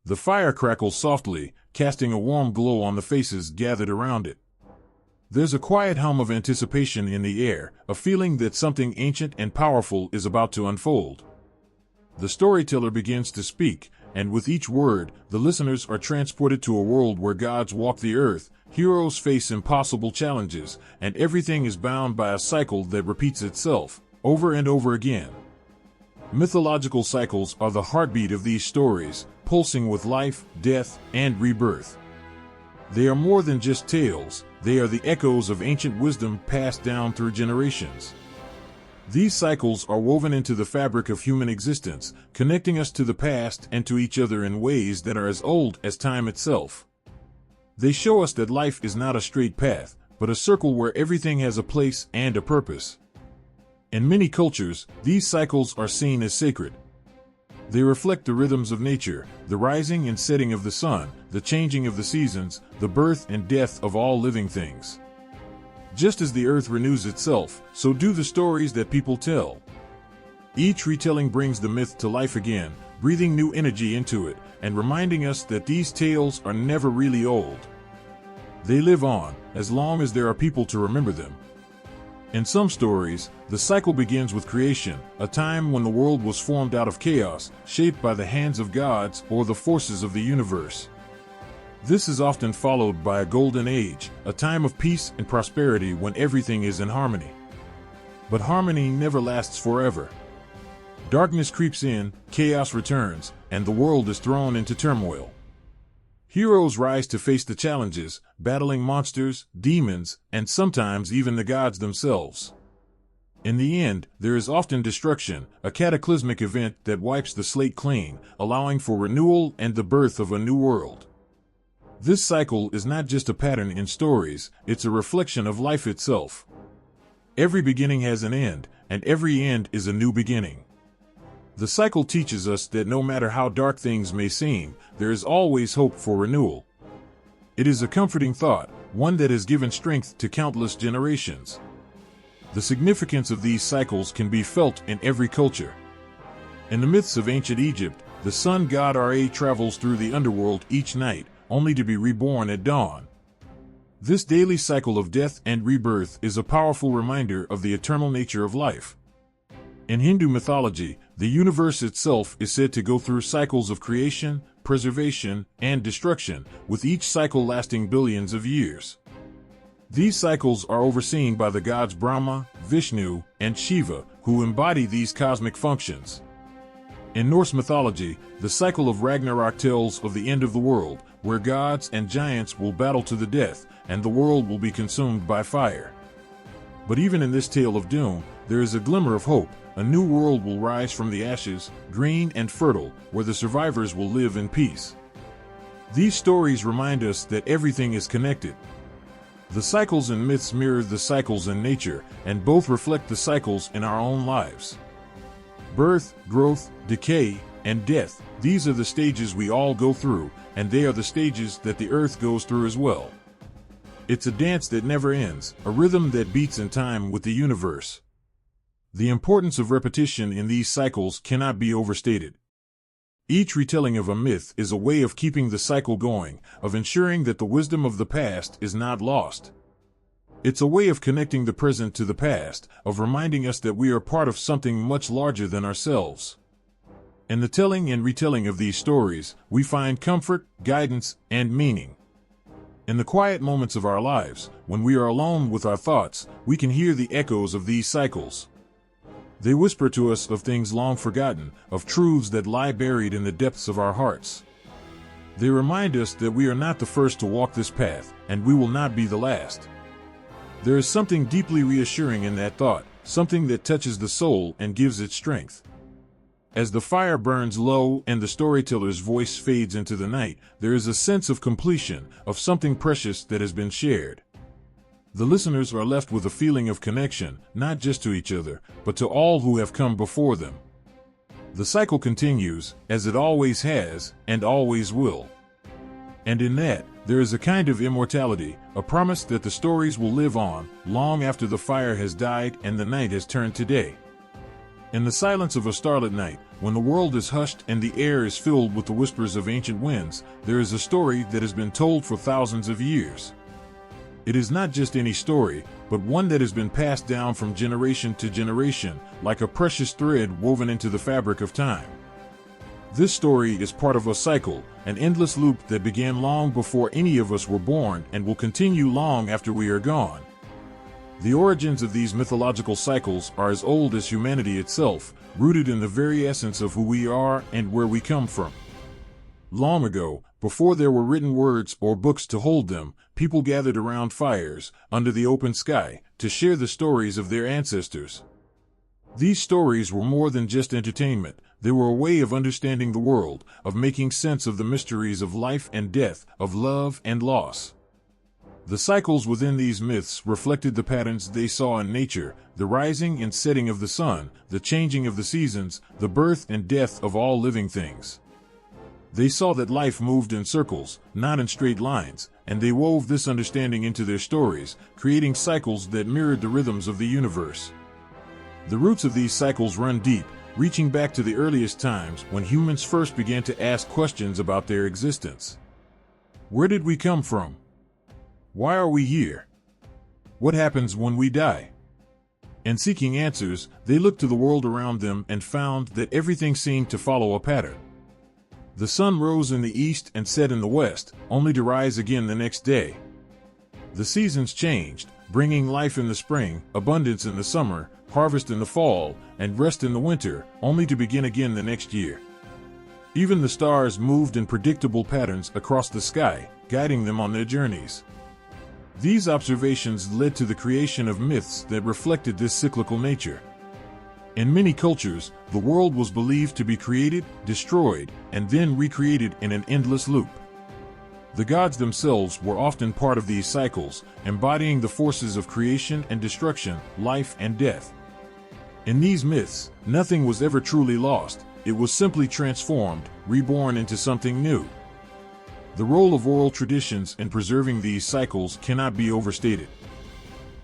The fire crackles softly, casting a warm glow on the faces gathered around it. There's a quiet hum of anticipation in the air, a feeling that something ancient and powerful is about to unfold. The storyteller begins to speak, and with each word, the listeners are transported to a world where gods walk the earth, heroes face impossible challenges, and everything is bound by a cycle that repeats itself, over and over again. Mythological cycles are the heartbeat of these stories, pulsing with life, death, and rebirth. They are more than just tales, they are the echoes of ancient wisdom passed down through generations. These cycles are woven into the fabric of human existence, connecting us to the past and to each other in ways that are as old as time itself. They show us that life is not a straight path, but a circle where everything has a place and a purpose. In many cultures, these cycles are seen as sacred. They reflect the rhythms of nature, the rising and setting of the sun, the changing of the seasons, the birth and death of all living things. Just as the earth renews itself, so do the stories that people tell. Each retelling brings the myth to life again, breathing new energy into it, and reminding us that these tales are never really old. They live on, as long as there are people to remember them. In some stories, the cycle begins with creation, a time when the world was formed out of chaos, shaped by the hands of gods or the forces of the universe. This is often followed by a golden age, a time of peace and prosperity when everything is in harmony. But harmony never lasts forever. Darkness creeps in, chaos returns, and the world is thrown into turmoil. Heroes rise to face the challenges, battling monsters, demons, and sometimes even the gods themselves. In the end, there is often destruction, a cataclysmic event that wipes the slate clean, allowing for renewal and the birth of a new world. This cycle is not just a pattern in stories, it's a reflection of life itself. Every beginning has an end, and every end is a new beginning. The cycle teaches us that no matter how dark things may seem, there is always hope for renewal. It is a comforting thought, one that has given strength to countless generations. The significance of these cycles can be felt in every culture. In the myths of ancient Egypt, the sun god Ra travels through the underworld each night, only to be reborn at dawn. This daily cycle of death and rebirth is a powerful reminder of the eternal nature of life. In Hindu mythology, the universe itself is said to go through cycles of creation, preservation, and destruction, with each cycle lasting billions of years. These cycles are overseen by the gods Brahma, Vishnu, and Shiva, who embody these cosmic functions. In Norse mythology, the cycle of Ragnarok tells of the end of the world, where gods and giants will battle to the death, and the world will be consumed by fire. But even in this tale of doom, there is a glimmer of hope. A new world will rise from the ashes, green and fertile, where the survivors will live in peace. These stories remind us that everything is connected. The cycles in myths mirror the cycles in nature, and both reflect the cycles in our own lives. Birth, growth, decay, and death, these are the stages we all go through, and they are the stages that the earth goes through as well. It's a dance that never ends, a rhythm that beats in time with the universe. The importance of repetition in these cycles cannot be overstated. Each retelling of a myth is a way of keeping the cycle going, of ensuring that the wisdom of the past is not lost. It's a way of connecting the present to the past, of reminding us that we are part of something much larger than ourselves. In the telling and retelling of these stories, we find comfort, guidance, and meaning. In the quiet moments of our lives, when we are alone with our thoughts, we can hear the echoes of these cycles. They whisper to us of things long forgotten, of truths that lie buried in the depths of our hearts. They remind us that we are not the first to walk this path, and we will not be the last. There is something deeply reassuring in that thought, something that touches the soul and gives it strength. As the fire burns low and the storyteller's voice fades into the night, there is a sense of completion, of something precious that has been shared. The listeners are left with a feeling of connection, not just to each other, but to all who have come before them. The cycle continues, as it always has, and always will. And in that, there is a kind of immortality, a promise that the stories will live on, long after the fire has died and the night has turned to day. In the silence of a starlit night, when the world is hushed and the air is filled with the whispers of ancient winds, there is a story that has been told for thousands of years. It is not just any story, but one that has been passed down from generation to generation, like a precious thread woven into the fabric of time. This story is part of a cycle, an endless loop that began long before any of us were born and will continue long after we are gone. The origins of these mythological cycles are as old as humanity itself, rooted in the very essence of who we are and where we come from. Long ago, before there were written words or books to hold them, people gathered around fires, under the open sky, to share the stories of their ancestors. These stories were more than just entertainment. They were a way of understanding the world, of making sense of the mysteries of life and death, of love and loss. The cycles within these myths reflected the patterns they saw in nature, the rising and setting of the sun, the changing of the seasons, the birth and death of all living things. They saw that life moved in circles, not in straight lines, and they wove this understanding into their stories, creating cycles that mirrored the rhythms of the universe. The roots of these cycles run deep, reaching back to the earliest times when humans first began to ask questions about their existence. Where did we come from? Why are we here? What happens when we die? In seeking answers, they looked to the world around them and found that everything seemed to follow a pattern. The sun rose in the east and set in the west, only to rise again the next day. The seasons changed, bringing life in the spring, abundance in the summer, harvest in the fall, and rest in the winter, only to begin again the next year. Even the stars moved in predictable patterns across the sky, guiding them on their journeys. These observations led to the creation of myths that reflected this cyclical nature. In many cultures, the world was believed to be created, destroyed, and then recreated in an endless loop. The gods themselves were often part of these cycles, embodying the forces of creation and destruction, life and death. In these myths, nothing was ever truly lost. It was simply transformed, reborn into something new. The role of oral traditions in preserving these cycles cannot be overstated.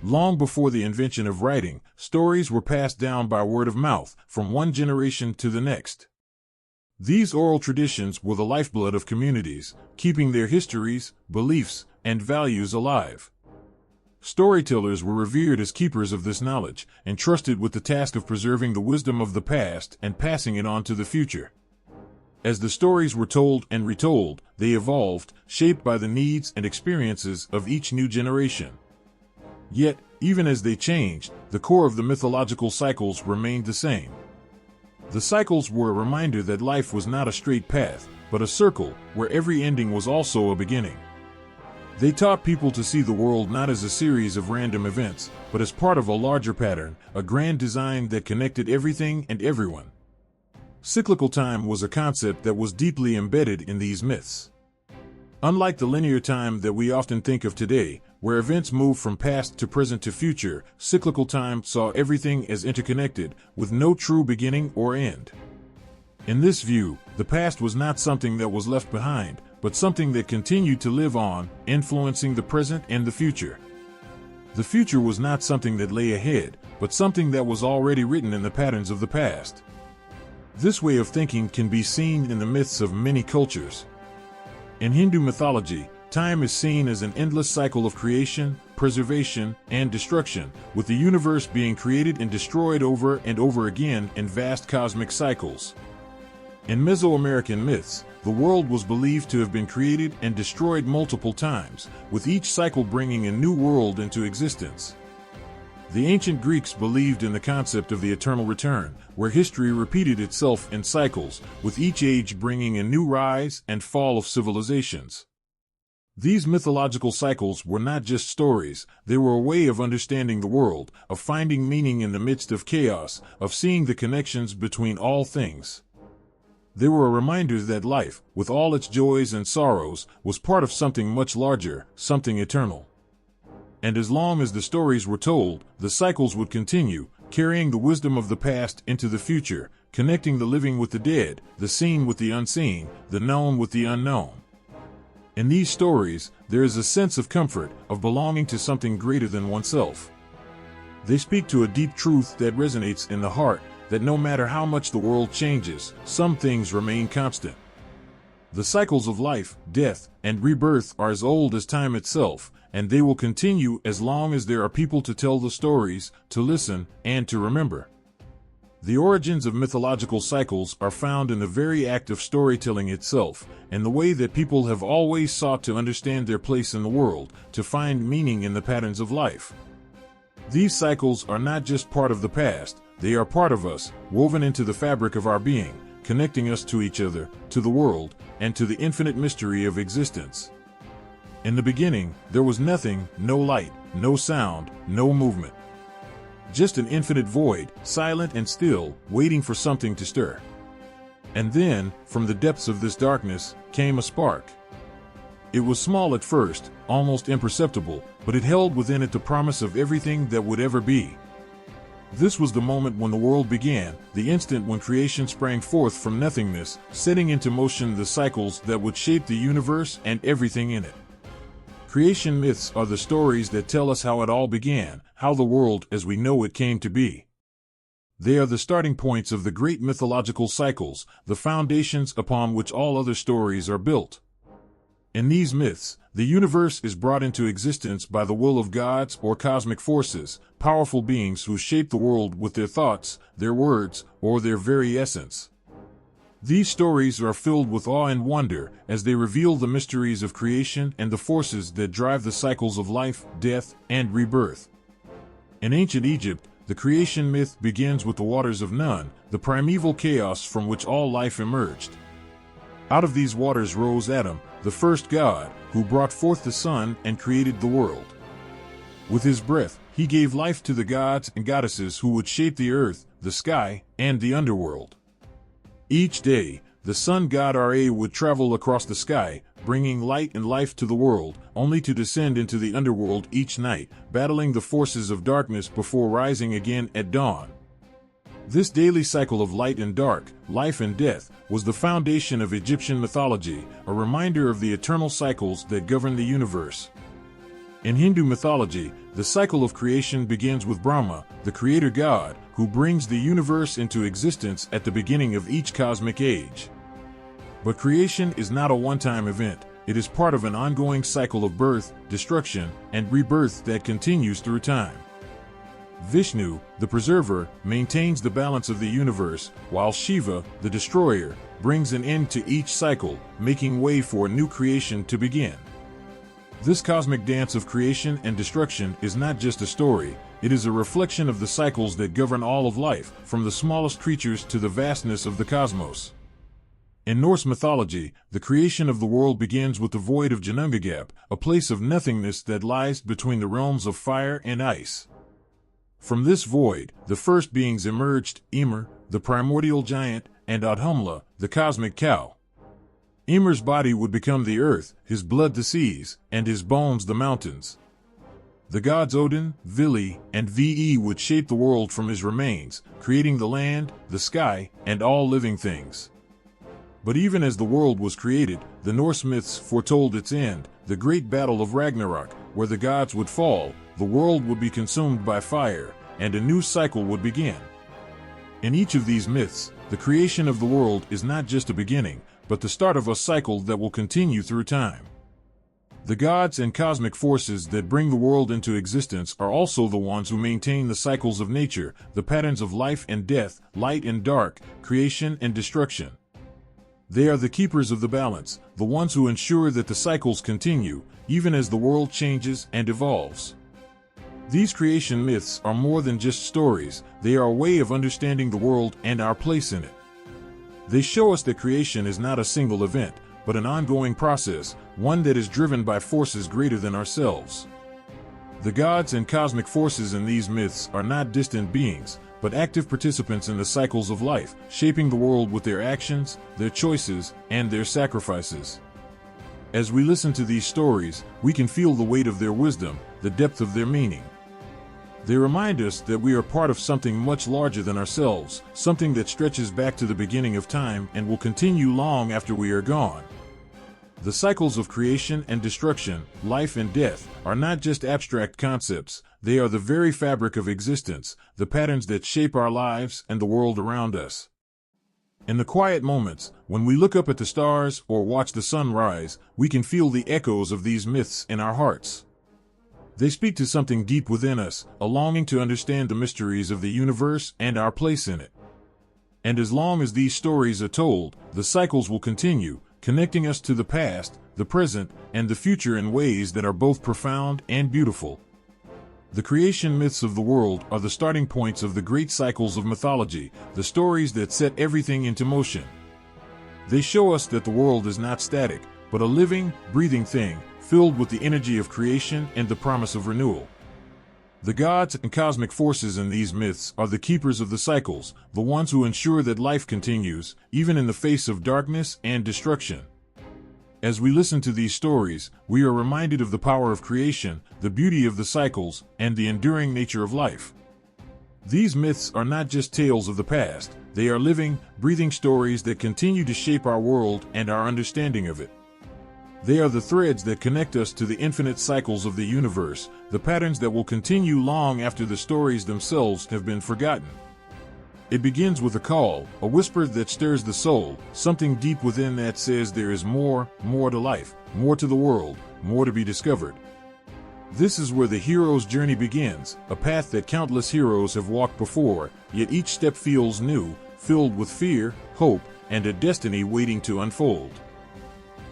Long before the invention of writing, stories were passed down by word of mouth, from one generation to the next. These oral traditions were the lifeblood of communities, keeping their histories, beliefs, and values alive. Storytellers were revered as keepers of this knowledge, entrusted with the task of preserving the wisdom of the past and passing it on to the future. As the stories were told and retold, they evolved, shaped by the needs and experiences of each new generation. Yet, even as they changed, the core of the mythological cycles remained the same. The cycles were a reminder that life was not a straight path, but a circle, where every ending was also a beginning. They taught people to see the world not as a series of random events, but as part of a larger pattern, a grand design that connected everything and everyone. Cyclical time was a concept that was deeply embedded in these myths. Unlike the linear time that we often think of today, where events move from past to present to future, cyclical time saw everything as interconnected, with no true beginning or end. In this view, the past was not something that was left behind, but something that continued to live on, influencing the present and the future. The future was not something that lay ahead, but something that was already written in the patterns of the past. This way of thinking can be seen in the myths of many cultures. In Hindu mythology, time is seen as an endless cycle of creation, preservation, and destruction, with the universe being created and destroyed over and over again in vast cosmic cycles. In Mesoamerican myths, the world was believed to have been created and destroyed multiple times, with each cycle bringing a new world into existence. The ancient Greeks believed in the concept of the eternal return, where history repeated itself in cycles, with each age bringing a new rise and fall of civilizations. These mythological cycles were not just stories, they were a way of understanding the world, of finding meaning in the midst of chaos, of seeing the connections between all things. They were a reminder that life, with all its joys and sorrows, was part of something much larger, something eternal. And as long as the stories were told, the cycles would continue, carrying the wisdom of the past into the future, connecting the living with the dead, the seen with the unseen, the known with the unknown. In these stories, there is a sense of comfort, of belonging to something greater than oneself. They speak to a deep truth that resonates in the heart, that no matter how much the world changes, some things remain constant. The cycles of life, death, and rebirth are as old as time itself, and they will continue as long as there are people to tell the stories, to listen, and to remember. The origins of mythological cycles are found in the very act of storytelling itself, and the way that people have always sought to understand their place in the world, to find meaning in the patterns of life. These cycles are not just part of the past, they are part of us, woven into the fabric of our being, connecting us to each other, to the world, and to the infinite mystery of existence. In the beginning, there was nothing, no light, no sound, no movement. Just an infinite void, silent and still, waiting for something to stir. And then, from the depths of this darkness, came a spark. It was small at first, almost imperceptible, but it held within it the promise of everything that would ever be. This was the moment when the world began, the instant when creation sprang forth from nothingness, setting into motion the cycles that would shape the universe and everything in it. Creation myths are the stories that tell us how it all began, how the world as we know it came to be. They are the starting points of the great mythological cycles, the foundations upon which all other stories are built. In these myths, the universe is brought into existence by the will of gods or cosmic forces, powerful beings who shape the world with their thoughts, their words, or their very essence. These stories are filled with awe and wonder as they reveal the mysteries of creation and the forces that drive the cycles of life, death, and rebirth. In ancient Egypt, the creation myth begins with the waters of Nun, the primeval chaos from which all life emerged. Out of these waters rose Adam, the first god, who brought forth the sun and created the world. With his breath, he gave life to the gods and goddesses who would shape the earth, the sky, and the underworld. Each day, the sun god Ra would travel across the sky, bringing light and life to the world, only to descend into the underworld each night, battling the forces of darkness before rising again at dawn. This daily cycle of light and dark, life and death, was the foundation of Egyptian mythology, a reminder of the eternal cycles that govern the universe. In Hindu mythology, the cycle of creation begins with Brahma, the creator god, who brings the universe into existence at the beginning of each cosmic age. But creation is not a one-time event, it is part of an ongoing cycle of birth, destruction, and rebirth that continues through time. Vishnu, the preserver, maintains the balance of the universe, while Shiva, the destroyer, brings an end to each cycle, making way for a new creation to begin. This cosmic dance of creation and destruction is not just a story, it is a reflection of the cycles that govern all of life, from the smallest creatures to the vastness of the cosmos. In Norse mythology, the creation of the world begins with the void of Ginnungagap, a place of nothingness that lies between the realms of fire and ice. From this void, the first beings emerged, Ymir, the primordial giant, and Audhumla, the cosmic cow. Ymir's body would become the earth, his blood the seas, and his bones the mountains. The gods Odin, Vili, and Ve would shape the world from his remains, creating the land, the sky, and all living things. But even as the world was created, the Norse myths foretold its end, the great battle of Ragnarok, where the gods would fall, the world would be consumed by fire, and a new cycle would begin. In each of these myths, the creation of the world is not just a beginning, but the start of a cycle that will continue through time. The gods and cosmic forces that bring the world into existence are also the ones who maintain the cycles of nature, the patterns of life and death, light and dark, creation and destruction. They are the keepers of the balance, the ones who ensure that the cycles continue, even as the world changes and evolves. These creation myths are more than just stories, they are a way of understanding the world and our place in it. They show us that creation is not a single event, but an ongoing process, one that is driven by forces greater than ourselves. The gods and cosmic forces in these myths are not distant beings, but active participants in the cycles of life, shaping the world with their actions, their choices, and their sacrifices. As we listen to these stories, we can feel the weight of their wisdom, the depth of their meaning. They remind us that we are part of something much larger than ourselves, something that stretches back to the beginning of time and will continue long after we are gone. The cycles of creation and destruction, life and death, are not just abstract concepts, they are the very fabric of existence, the patterns that shape our lives and the world around us. In the quiet moments, when we look up at the stars or watch the sun rise, we can feel the echoes of these myths in our hearts. They speak to something deep within us, a longing to understand the mysteries of the universe and our place in it. And as long as these stories are told, the cycles will continue, connecting us to the past, the present, and the future in ways that are both profound and beautiful. The creation myths of the world are the starting points of the great cycles of mythology, the stories that set everything into motion. They show us that the world is not static, but a living, breathing thing, filled with the energy of creation and the promise of renewal. The gods and cosmic forces in these myths are the keepers of the cycles, the ones who ensure that life continues, even in the face of darkness and destruction. As we listen to these stories, we are reminded of the power of creation, the beauty of the cycles, and the enduring nature of life. These myths are not just tales of the past, they are living, breathing stories that continue to shape our world and our understanding of it. They are the threads that connect us to the infinite cycles of the universe, the patterns that will continue long after the stories themselves have been forgotten. It begins with a call, a whisper that stirs the soul, something deep within that says there is more to life, more to the world, more to be discovered. This is where the hero's journey begins, a path that countless heroes have walked before, yet each step feels new, filled with fear, hope, and a destiny waiting to unfold.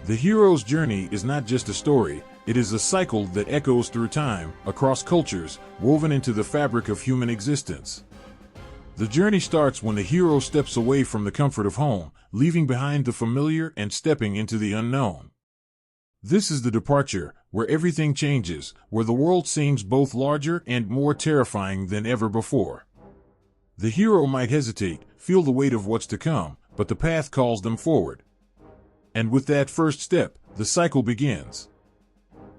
The hero's journey is not just a story, it is a cycle that echoes through time, across cultures, woven into the fabric of human existence. The journey starts when the hero steps away from the comfort of home, leaving behind the familiar and stepping into the unknown. This is the departure, where everything changes, where the world seems both larger and more terrifying than ever before. The hero might hesitate, feel the weight of what's to come, but the path calls them forward. And with that first step, the cycle begins.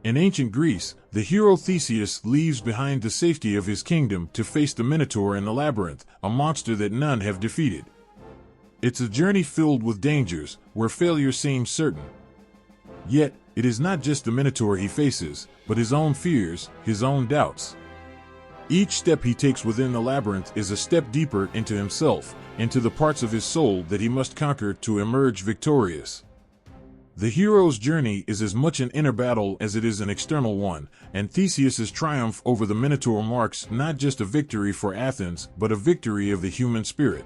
In ancient Greece, the hero Theseus leaves behind the safety of his kingdom to face the Minotaur in the labyrinth, a monster that none have defeated. It's a journey filled with dangers, where failure seems certain. Yet, it is not just the Minotaur he faces, but his own fears, his own doubts. Each step he takes within the labyrinth is a step deeper into himself, into the parts of his soul that he must conquer to emerge victorious. The hero's journey is as much an inner battle as it is an external one, and Theseus's triumph over the Minotaur marks not just a victory for Athens, but a victory of the human spirit.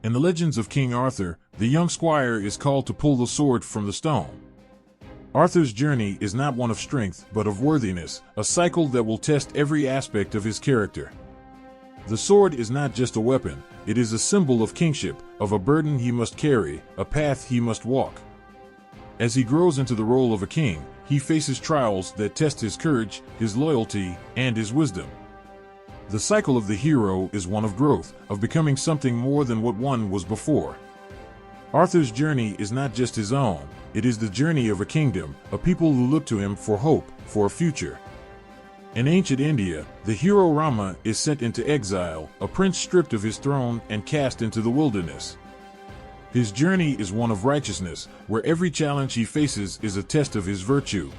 In the legends of King Arthur, the young squire is called to pull the sword from the stone. Arthur's journey is not one of strength, but of worthiness, a cycle that will test every aspect of his character. The sword is not just a weapon, it is a symbol of kingship, of a burden he must carry, a path he must walk. As he grows into the role of a king, he faces trials that test his courage, his loyalty, and his wisdom. The cycle of the hero is one of growth, of becoming something more than what one was before. Arthur's journey is not just his own, it is the journey of a kingdom, a people who look to him for hope, for a future. In ancient India, the hero Rama is sent into exile, a prince stripped of his throne and cast into the wilderness. His journey is one of righteousness, where every challenge he faces is a test of his virtue.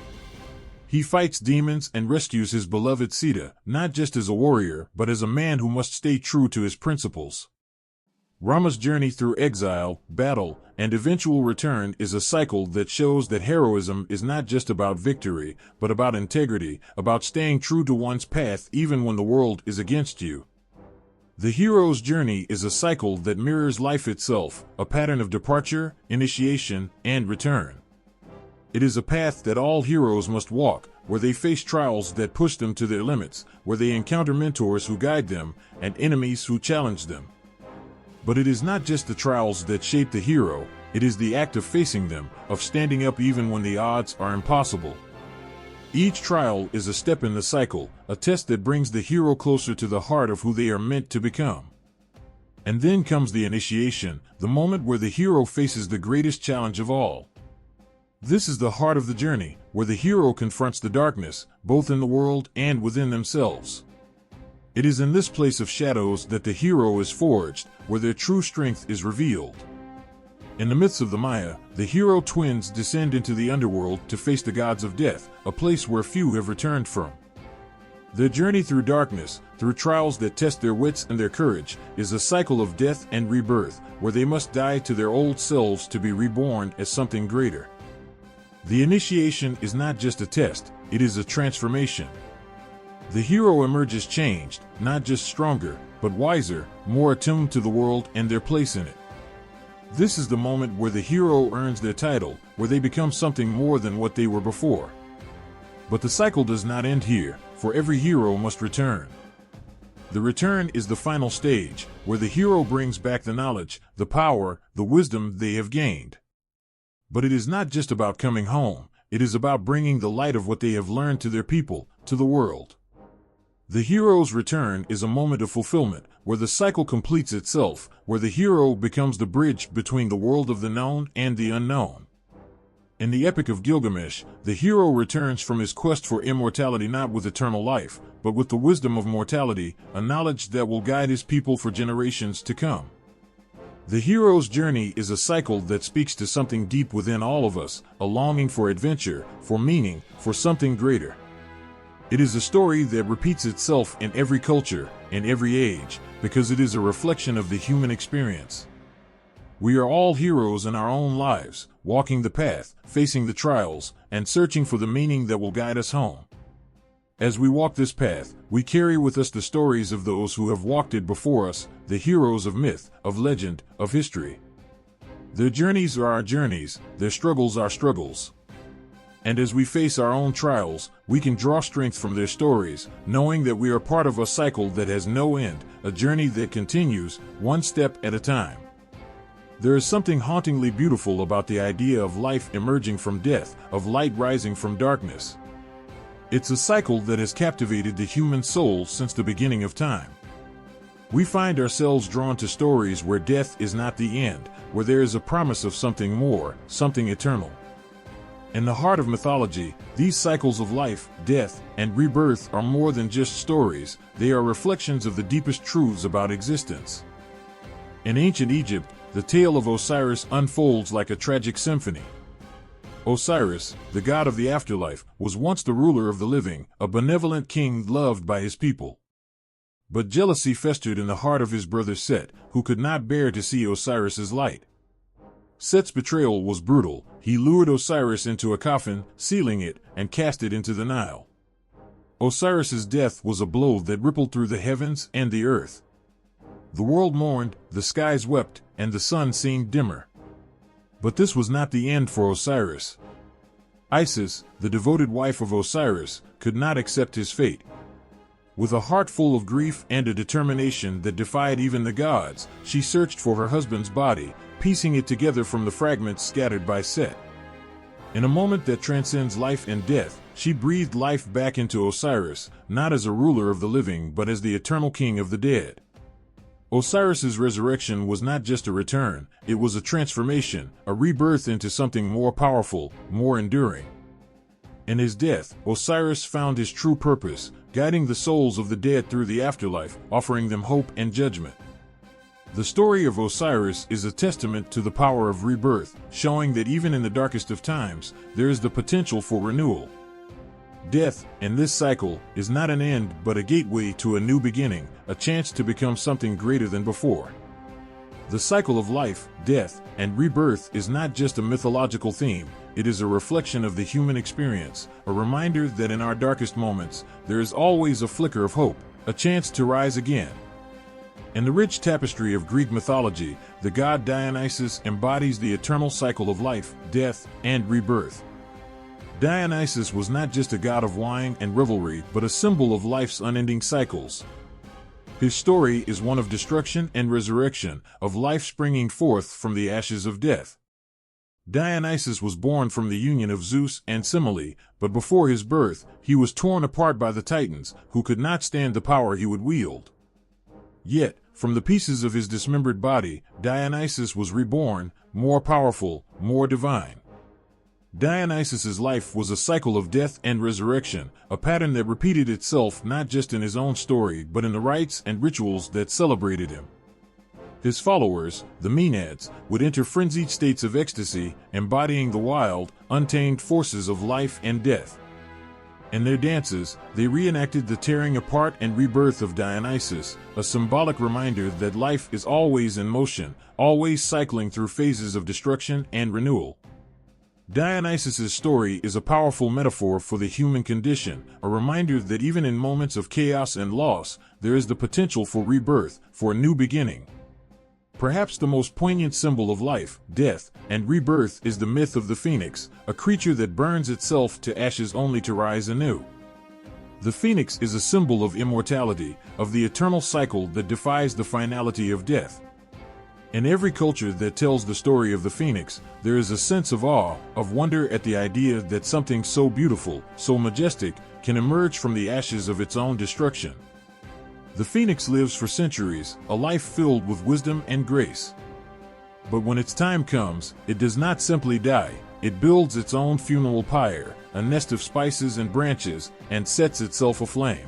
He fights demons and rescues his beloved Sita, not just as a warrior, but as a man who must stay true to his principles. Rama's journey through exile, battle, and eventual return is a cycle that shows that heroism is not just about victory, but about integrity, about staying true to one's path even when the world is against you. The hero's journey is a cycle that mirrors life itself, a pattern of departure, initiation, and return. It is a path that all heroes must walk, where they face trials that push them to their limits, where they encounter mentors who guide them, and enemies who challenge them. But it is not just the trials that shape the hero, it is the act of facing them, of standing up even when the odds are impossible. Each trial is a step in the cycle, a test that brings the hero closer to the heart of who they are meant to become. And then comes the initiation, the moment where the hero faces the greatest challenge of all. This is the heart of the journey, where the hero confronts the darkness, both in the world and within themselves. It is in this place of shadows that the hero is forged, where their true strength is revealed. In the myths of the Maya, the hero twins descend into the underworld to face the gods of death, a place where few have returned from. Their journey through darkness, through trials that test their wits and their courage, is a cycle of death and rebirth, where they must die to their old selves to be reborn as something greater. The initiation is not just a test, it is a transformation. The hero emerges changed, not just stronger, but wiser, more attuned to the world and their place in it. This is the moment where the hero earns their title, where they become something more than what they were before. But the cycle does not end here, for every hero must return. The return is the final stage, where the hero brings back the knowledge, the power, the wisdom they have gained. But it is not just about coming home, it is about bringing the light of what they have learned to their people, to the world. The hero's return is a moment of fulfillment, where the cycle completes itself, where the hero becomes the bridge between the world of the known and the unknown. In the Epic of Gilgamesh, the hero returns from his quest for immortality not with eternal life, but with the wisdom of mortality, a knowledge that will guide his people for generations to come. The hero's journey is a cycle that speaks to something deep within all of us, a longing for adventure, for meaning, for something greater. It is a story that repeats itself in every culture, in every age, because it is a reflection of the human experience. We are all heroes in our own lives, walking the path, facing the trials, and searching for the meaning that will guide us home. As we walk this path, we carry with us the stories of those who have walked it before us, the heroes of myth, of legend, of history. Their journeys are our journeys, their struggles our struggles. And as we face our own trials, we can draw strength from their stories, knowing that we are part of a cycle that has no end, a journey that continues, one step at a time. There is something hauntingly beautiful about the idea of life emerging from death, of light rising from darkness. It's a cycle that has captivated the human soul since the beginning of time. We find ourselves drawn to stories where death is not the end, where there is a promise of something more, something eternal. In the heart of mythology, these cycles of life, death, and rebirth are more than just stories, they are reflections of the deepest truths about existence. In ancient Egypt, the tale of Osiris unfolds like a tragic symphony. Osiris, the god of the afterlife, was once the ruler of the living, a benevolent king loved by his people. But jealousy festered in the heart of his brother Set, who could not bear to see Osiris's light. Set's betrayal was brutal. He lured Osiris into a coffin, sealing it, and cast it into the Nile. Osiris's death was a blow that rippled through the heavens and the earth. The world mourned, the skies wept, and the sun seemed dimmer. But this was not the end for Osiris. Isis, the devoted wife of Osiris, could not accept his fate. With a heart full of grief and a determination that defied even the gods, she searched for her husband's body, piecing it together from the fragments scattered by Set. In a moment that transcends life and death, she breathed life back into Osiris, not as a ruler of the living but as the eternal king of the dead. Osiris's resurrection was not just a return, it was a transformation, a rebirth into something more powerful, more enduring. In his death, Osiris found his true purpose, guiding the souls of the dead through the afterlife, offering them hope and judgment. The story of Osiris is a testament to the power of rebirth, showing that even in the darkest of times, there is the potential for renewal. Death, in this cycle, is not an end but a gateway to a new beginning, a chance to become something greater than before. The cycle of life, death, and rebirth is not just a mythological theme, it is a reflection of the human experience, a reminder that in our darkest moments, there is always a flicker of hope, a chance to rise again. In the rich tapestry of Greek mythology, the god Dionysus embodies the eternal cycle of life, death, and rebirth. Dionysus was not just a god of wine and revelry, but a symbol of life's unending cycles. His story is one of destruction and resurrection, of life springing forth from the ashes of death. Dionysus was born from the union of Zeus and Semele, but before his birth, he was torn apart by the Titans, who could not stand the power he would wield. Yet, from the pieces of his dismembered body, Dionysus was reborn, more powerful, more divine. Dionysus's life was a cycle of death and resurrection, a pattern that repeated itself not just in his own story but in the rites and rituals that celebrated him. His followers, the Maenads, would enter frenzied states of ecstasy, embodying the wild, untamed forces of life and death. In their dances, they reenacted the tearing apart and rebirth of Dionysus, a symbolic reminder that life is always in motion, always cycling through phases of destruction and renewal. Dionysus's story is a powerful metaphor for the human condition, a reminder that even in moments of chaos and loss, there is the potential for rebirth, for a new beginning. Perhaps the most poignant symbol of life, death, and rebirth is the myth of the phoenix, a creature that burns itself to ashes only to rise anew. The phoenix is a symbol of immortality, of the eternal cycle that defies the finality of death. In every culture that tells the story of the phoenix, there is a sense of awe, of wonder at the idea that something so beautiful, so majestic, can emerge from the ashes of its own destruction. The phoenix lives for centuries, a life filled with wisdom and grace. But when its time comes, it does not simply die. It builds its own funeral pyre, a nest of spices and branches, and sets itself aflame.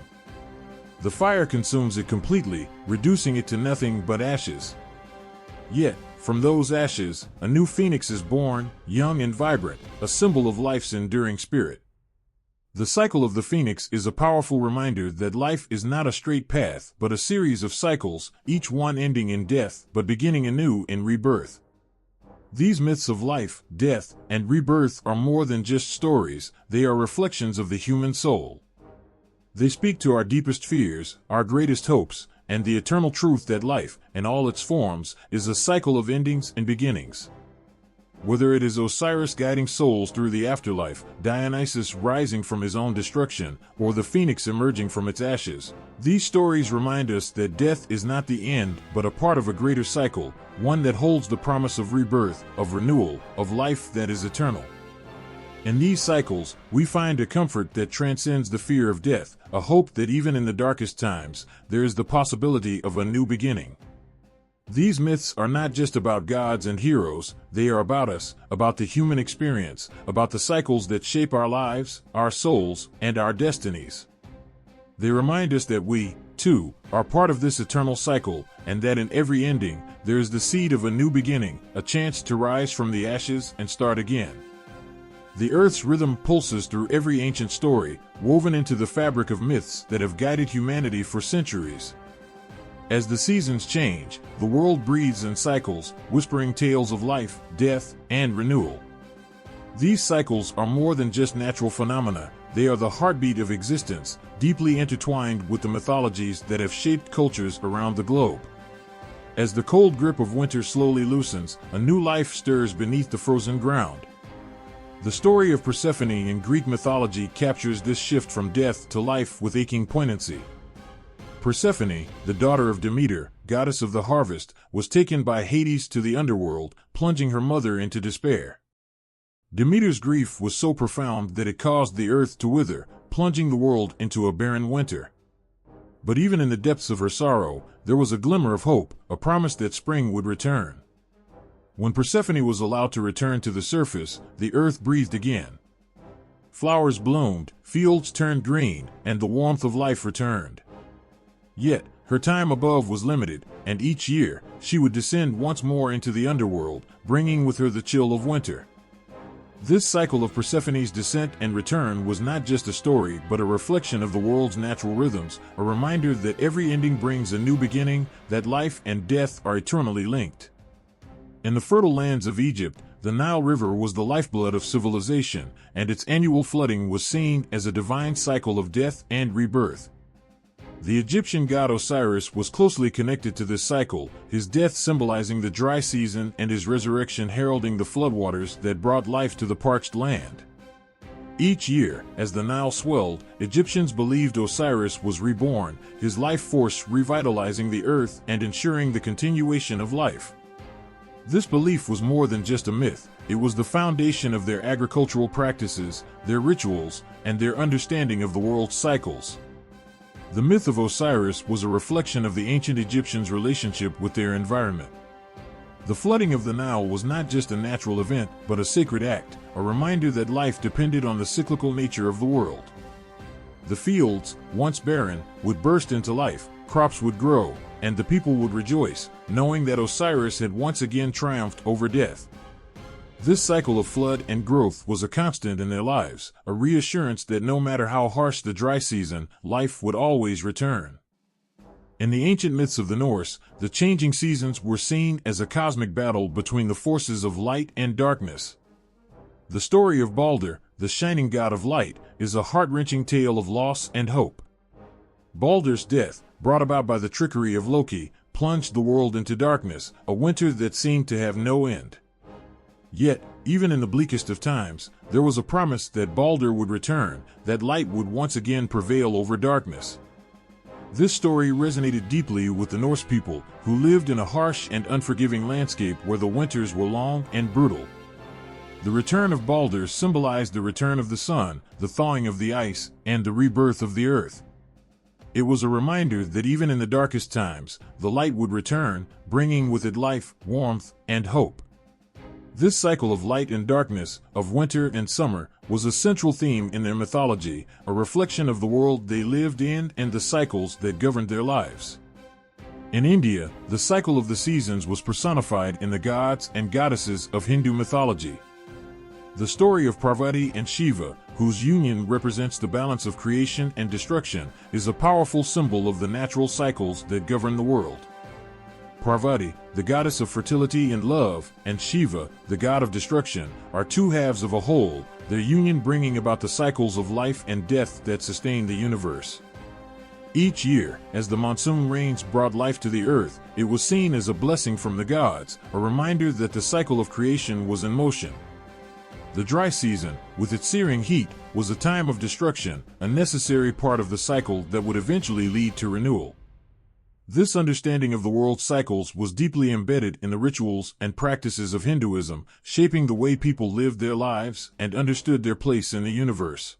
The fire consumes it completely, reducing it to nothing but ashes. Yet, from those ashes, a new phoenix is born, young and vibrant, a symbol of life's enduring spirit. The cycle of the phoenix is a powerful reminder that life is not a straight path, but a series of cycles, each one ending in death, but beginning anew in rebirth. These myths of life, death, and rebirth are more than just stories, they are reflections of the human soul. They speak to our deepest fears, our greatest hopes, and the eternal truth that life, in all its forms, is a cycle of endings and beginnings. Whether it is Osiris guiding souls through the afterlife, Dionysus rising from his own destruction, or the phoenix emerging from its ashes, these stories remind us that death is not the end, but a part of a greater cycle, one that holds the promise of rebirth, of renewal, of life that is eternal. In these cycles, we find a comfort that transcends the fear of death, a hope that even in the darkest times, there is the possibility of a new beginning. These myths are not just about gods and heroes, they are about us, about the human experience, about the cycles that shape our lives, our souls, and our destinies. They remind us that we, too, are part of this eternal cycle, and that in every ending, there is the seed of a new beginning, a chance to rise from the ashes and start again. The earth's rhythm pulses through every ancient story, woven into the fabric of myths that have guided humanity for centuries. As the seasons change, the world breathes in cycles, whispering tales of life, death, and renewal. These cycles are more than just natural phenomena, they are the heartbeat of existence, deeply intertwined with the mythologies that have shaped cultures around the globe. As the cold grip of winter slowly loosens, a new life stirs beneath the frozen ground. The story of Persephone in Greek mythology captures this shift from death to life with aching poignancy. Persephone, the daughter of Demeter, goddess of the harvest, was taken by Hades to the underworld, plunging her mother into despair. Demeter's grief was so profound that it caused the earth to wither, plunging the world into a barren winter. But even in the depths of her sorrow, there was a glimmer of hope, a promise that spring would return. When Persephone was allowed to return to the surface, the earth breathed again. Flowers bloomed, fields turned green, and the warmth of life returned. Yet, her time above was limited, and each year, she would descend once more into the underworld, bringing with her the chill of winter. This cycle of Persephone's descent and return was not just a story but a reflection of the world's natural rhythms, a reminder that every ending brings a new beginning, that life and death are eternally linked. In the fertile lands of Egypt, the Nile River was the lifeblood of civilization, and its annual flooding was seen as a divine cycle of death and rebirth. The Egyptian god Osiris was closely connected to this cycle, his death symbolizing the dry season and his resurrection heralding the floodwaters that brought life to the parched land. Each year, as the Nile swelled, Egyptians believed Osiris was reborn, his life force revitalizing the earth and ensuring the continuation of life. This belief was more than just a myth, it was the foundation of their agricultural practices, their rituals, and their understanding of the world's cycles. The myth of Osiris was a reflection of the ancient Egyptians' relationship with their environment. The flooding of the Nile was not just a natural event, but a sacred act, a reminder that life depended on the cyclical nature of the world. The fields, once barren, would burst into life, crops would grow, and the people would rejoice, knowing that Osiris had once again triumphed over death. This cycle of flood and growth was a constant in their lives, a reassurance that no matter how harsh the dry season, life would always return. In the ancient myths of the Norse, the changing seasons were seen as a cosmic battle between the forces of light and darkness. The story of Balder, the shining god of light, is a heart-wrenching tale of loss and hope. Balder's death, brought about by the trickery of Loki, plunged the world into darkness, a winter that seemed to have no end. Yet, even in the bleakest of times, there was a promise that Balder would return, that light would once again prevail over darkness. This story resonated deeply with the Norse people, who lived in a harsh and unforgiving landscape where the winters were long and brutal. The return of Balder symbolized the return of the sun, the thawing of the ice, and the rebirth of the earth. It was a reminder that even in the darkest times, the light would return, bringing with it life, warmth, and hope. This cycle of light and darkness, of winter and summer, was a central theme in their mythology, a reflection of the world they lived in and the cycles that governed their lives. In India, the cycle of the seasons was personified in the gods and goddesses of Hindu mythology. The story of Parvati and Shiva, whose union represents the balance of creation and destruction, is a powerful symbol of the natural cycles that govern the world. Parvati, the goddess of fertility and love, and Shiva, the god of destruction, are two halves of a whole, their union bringing about the cycles of life and death that sustain the universe. Each year, as the monsoon rains brought life to the earth, it was seen as a blessing from the gods, a reminder that the cycle of creation was in motion. The dry season, with its searing heat, was a time of destruction, a necessary part of the cycle that would eventually lead to renewal. This understanding of the world's cycles was deeply embedded in the rituals and practices of Hinduism, shaping the way people lived their lives and understood their place in the universe.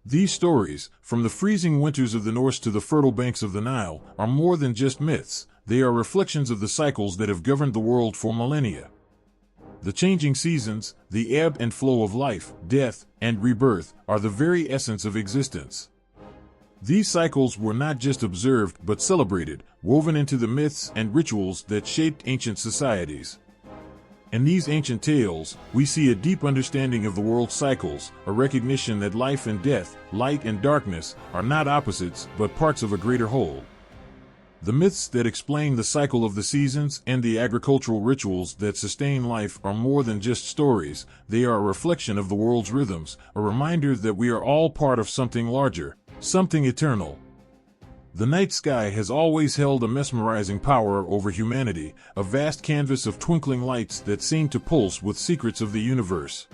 These stories, from the freezing winters of the Norse to the fertile banks of the Nile, are more than just myths. They are reflections of the cycles that have governed the world for millennia. The changing seasons, the ebb and flow of life, death, and rebirth, are the very essence of existence. These cycles were not just observed but celebrated, woven into the myths and rituals that shaped ancient societies. In these ancient tales, we see a deep understanding of the world's cycles, a recognition that life and death, light and darkness, are not opposites but parts of a greater whole. The myths that explain the cycle of the seasons and the agricultural rituals that sustain life are more than just stories. They are a reflection of the world's rhythms, a reminder that we are all part of something larger, something eternal. The night sky has always held a mesmerizing power over humanity, a vast canvas of twinkling lights that seem to pulse with secrets of the universe.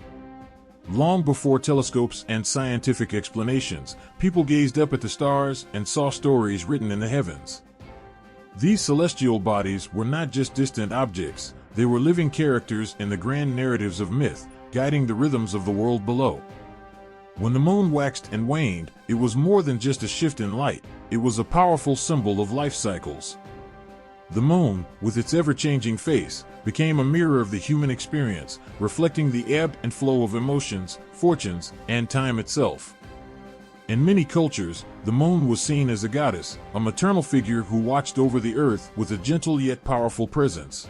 Long before telescopes and scientific explanations, people gazed up at the stars and saw stories written in the heavens. These celestial bodies were not just distant objects, they were living characters in the grand narratives of myth, guiding the rhythms of the world below. When the moon waxed and waned, it was more than just a shift in light, it was a powerful symbol of life cycles. The moon, with its ever-changing face, became a mirror of the human experience, reflecting the ebb and flow of emotions, fortunes, and time itself. In many cultures, the moon was seen as a goddess, a maternal figure who watched over the earth with a gentle yet powerful presence.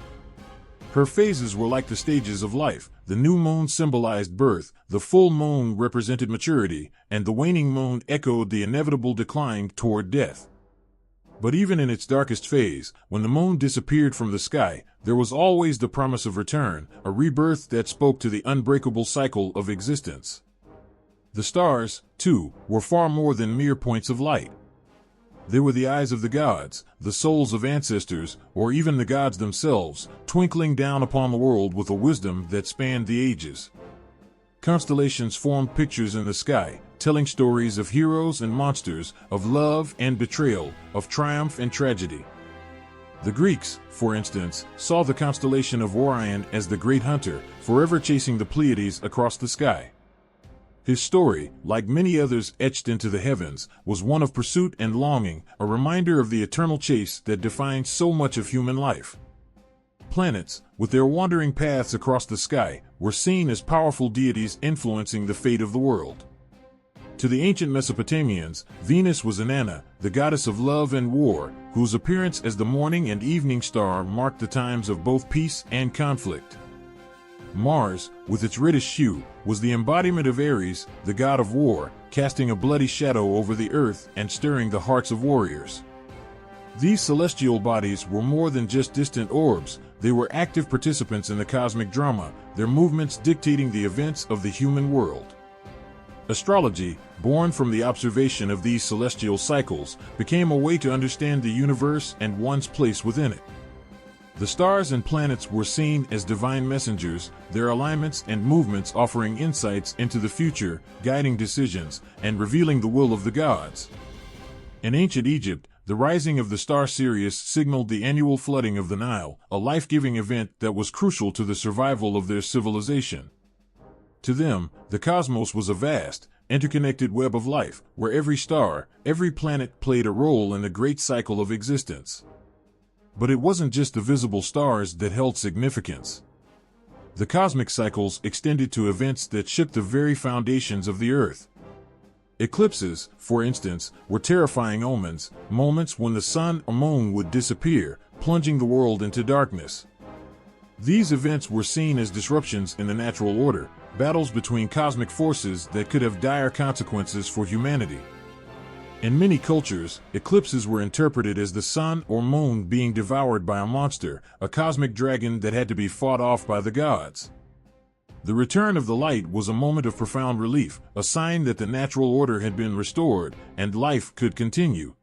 Her phases were like the stages of life. The new moon symbolized birth, the full moon represented maturity, and the waning moon echoed the inevitable decline toward death. But even in its darkest phase, when the moon disappeared from the sky, there was always the promise of return, a rebirth that spoke to the unbreakable cycle of existence. The stars, too, were far more than mere points of light. They were the eyes of the gods, the souls of ancestors, or even the gods themselves, twinkling down upon the world with a wisdom that spanned the ages. Constellations formed pictures in the sky, telling stories of heroes and monsters, of love and betrayal, of triumph and tragedy. The Greeks, for instance, saw the constellation of Orion as the great hunter, forever chasing the Pleiades across the sky. His story, like many others etched into the heavens, was one of pursuit and longing, a reminder of the eternal chase that defines so much of human life. Planets, with their wandering paths across the sky, were seen as powerful deities influencing the fate of the world. To the ancient Mesopotamians, Venus was Inanna, the goddess of love and war, whose appearance as the morning and evening star marked the times of both peace and conflict. Mars, with its reddish hue, was the embodiment of Ares, the god of war, casting a bloody shadow over the earth and stirring the hearts of warriors. These celestial bodies were more than just distant orbs, they were active participants in the cosmic drama, their movements dictating the events of the human world. Astrology, born from the observation of these celestial cycles, became a way to understand the universe and one's place within it. The stars and planets were seen as divine messengers, their alignments and movements offering insights into the future, guiding decisions, and revealing the will of the gods. In ancient Egypt, the rising of the star Sirius signaled the annual flooding of the Nile, a life-giving event that was crucial to the survival of their civilization. To them, the cosmos was a vast, interconnected web of life, where every star, every planet played a role in the great cycle of existence. But it wasn't just the visible stars that held significance. The cosmic cycles extended to events that shook the very foundations of the earth. Eclipses, for instance, were terrifying omens, moments when the sun or moon would disappear, plunging the world into darkness. These events were seen as disruptions in the natural order, battles between cosmic forces that could have dire consequences for humanity. In many cultures, eclipses were interpreted as the sun or moon being devoured by a monster, a cosmic dragon that had to be fought off by the gods. The return of the light was a moment of profound relief, a sign that the natural order had been restored, and life could continue.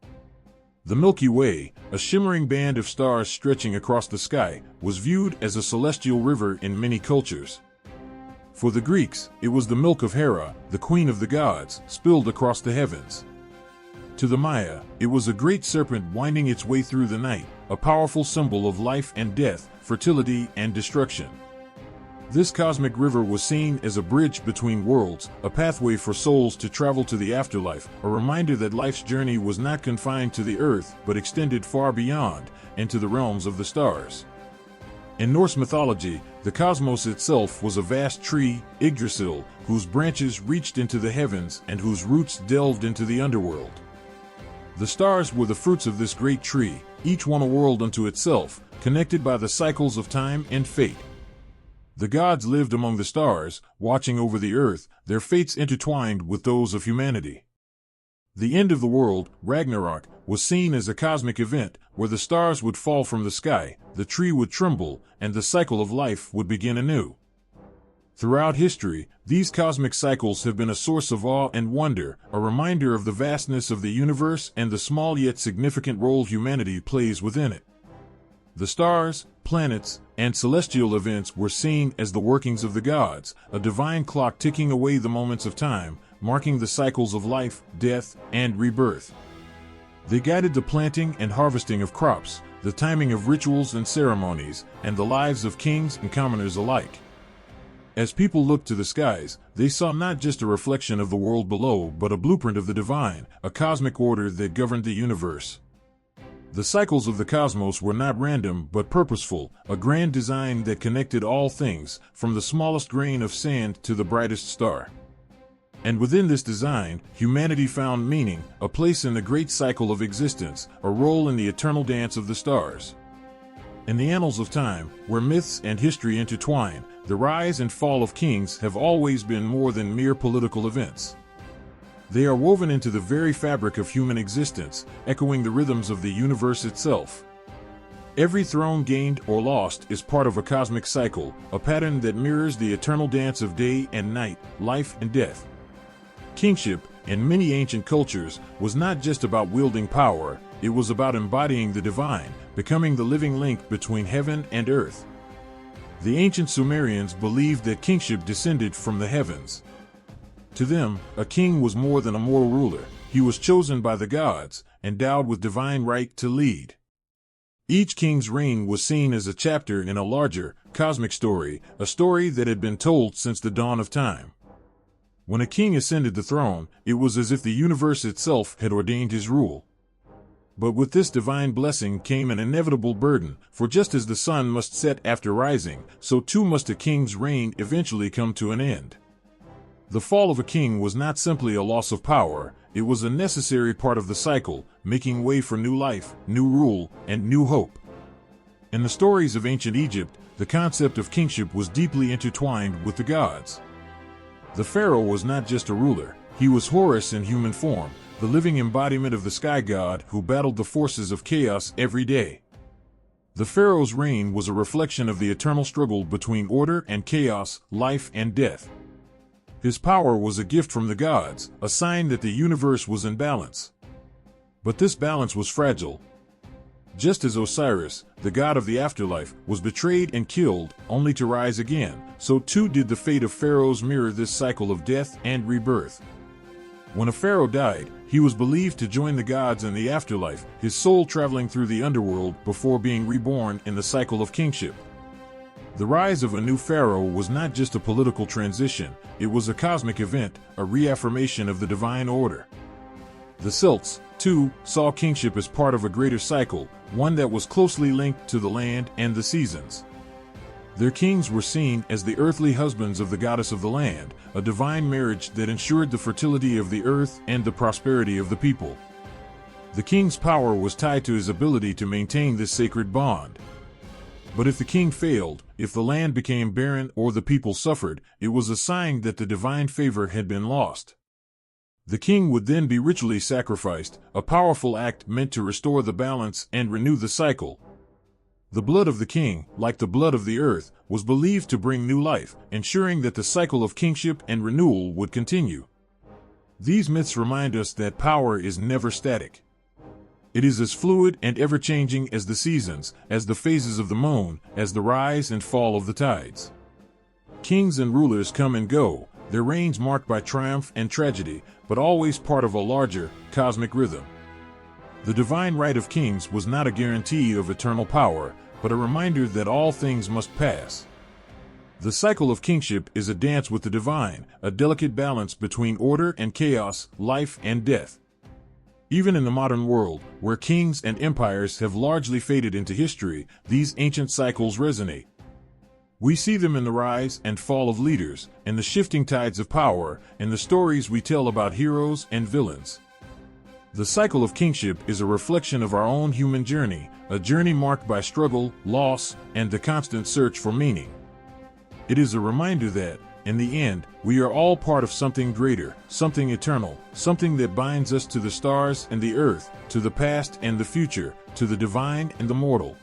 The Milky Way, a shimmering band of stars stretching across the sky, was viewed as a celestial river in many cultures. For the Greeks, it was the milk of Hera, the queen of the gods, spilled across the heavens. To the Maya, it was a great serpent winding its way through the night, a powerful symbol of life and death, fertility and destruction. This cosmic river was seen as a bridge between worlds, a pathway for souls to travel to the afterlife, a reminder that life's journey was not confined to the earth but extended far beyond, into the realms of the stars. In Norse mythology, the cosmos itself was a vast tree, Yggdrasil, whose branches reached into the heavens and whose roots delved into the underworld. The stars were the fruits of this great tree, each one a world unto itself, connected by the cycles of time and fate. The gods lived among the stars, watching over the earth, their fates intertwined with those of humanity. The end of the world, Ragnarok, was seen as a cosmic event, where the stars would fall from the sky, the tree would tremble, and the cycle of life would begin anew. Throughout history, these cosmic cycles have been a source of awe and wonder, a reminder of the vastness of the universe and the small yet significant role humanity plays within it. The stars, planets, and celestial events were seen as the workings of the gods, a divine clock ticking away the moments of time, marking the cycles of life, death, and rebirth. They guided the planting and harvesting of crops, the timing of rituals and ceremonies, and the lives of kings and commoners alike. As people looked to the skies, they saw not just a reflection of the world below but a blueprint of the divine, a cosmic order that governed the universe. The cycles of the cosmos were not random but purposeful, a grand design that connected all things, from the smallest grain of sand to the brightest star. And within this design, humanity found meaning, a place in the great cycle of existence, a role in the eternal dance of the stars. In the annals of time, where myths and history intertwine, the rise and fall of kings have always been more than mere political events. They are woven into the very fabric of human existence, echoing the rhythms of the universe itself. Every throne gained or lost is part of a cosmic cycle, a pattern that mirrors the eternal dance of day and night, life and death. Kingship, in many ancient cultures, was not just about wielding power, it was about embodying the divine, becoming the living link between heaven and earth. The ancient Sumerians believed that kingship descended from the heavens. To them, a king was more than a mortal ruler. He was chosen by the gods, endowed with divine right to lead. Each king's reign was seen as a chapter in a larger, cosmic story, a story that had been told since the dawn of time. When a king ascended the throne, it was as if the universe itself had ordained his rule. But with this divine blessing came an inevitable burden, for just as the sun must set after rising, so too must a king's reign eventually come to an end. The fall of a king was not simply a loss of power, it was a necessary part of the cycle, making way for new life, new rule, and new hope. In the stories of ancient Egypt, the concept of kingship was deeply intertwined with the gods. The pharaoh was not just a ruler, he was Horus in human form, the living embodiment of the sky god who battled the forces of chaos every day. The pharaoh's reign was a reflection of the eternal struggle between order and chaos, life and death. His power was a gift from the gods, a sign that the universe was in balance. But this balance was fragile. Just as Osiris, the god of the afterlife, was betrayed and killed, only to rise again, so too did the fate of pharaohs mirror this cycle of death and rebirth. When a pharaoh died, he was believed to join the gods in the afterlife, his soul traveling through the underworld before being reborn in the cycle of kingship. The rise of a new pharaoh was not just a political transition, it was a cosmic event, a reaffirmation of the divine order. The Celts, too, saw kingship as part of a greater cycle, one that was closely linked to the land and the seasons. Their kings were seen as the earthly husbands of the goddess of the land, a divine marriage that ensured the fertility of the earth and the prosperity of the people. The king's power was tied to his ability to maintain this sacred bond. But if the king failed, if the land became barren or the people suffered, it was a sign that the divine favor had been lost. The king would then be ritually sacrificed, a powerful act meant to restore the balance and renew the cycle. The blood of the king, like the blood of the earth, was believed to bring new life, ensuring that the cycle of kingship and renewal would continue. These myths remind us that power is never static. It is as fluid and ever-changing as the seasons, as the phases of the moon, as the rise and fall of the tides. Kings and rulers come and go, their reigns marked by triumph and tragedy, but always part of a larger, cosmic rhythm. The divine right of kings was not a guarantee of eternal power, but a reminder that all things must pass. The cycle of kingship is a dance with the divine, a delicate balance between order and chaos, life and death. Even in the modern world, where kings and empires have largely faded into history, these ancient cycles resonate. We see them in the rise and fall of leaders, in the shifting tides of power, in the stories we tell about heroes and villains. The cycle of kingship is a reflection of our own human journey, a journey marked by struggle, loss, and the constant search for meaning. It is a reminder that, in the end, we are all part of something greater, something eternal, something that binds us to the stars and the earth, to the past and the future, to the divine and the mortal.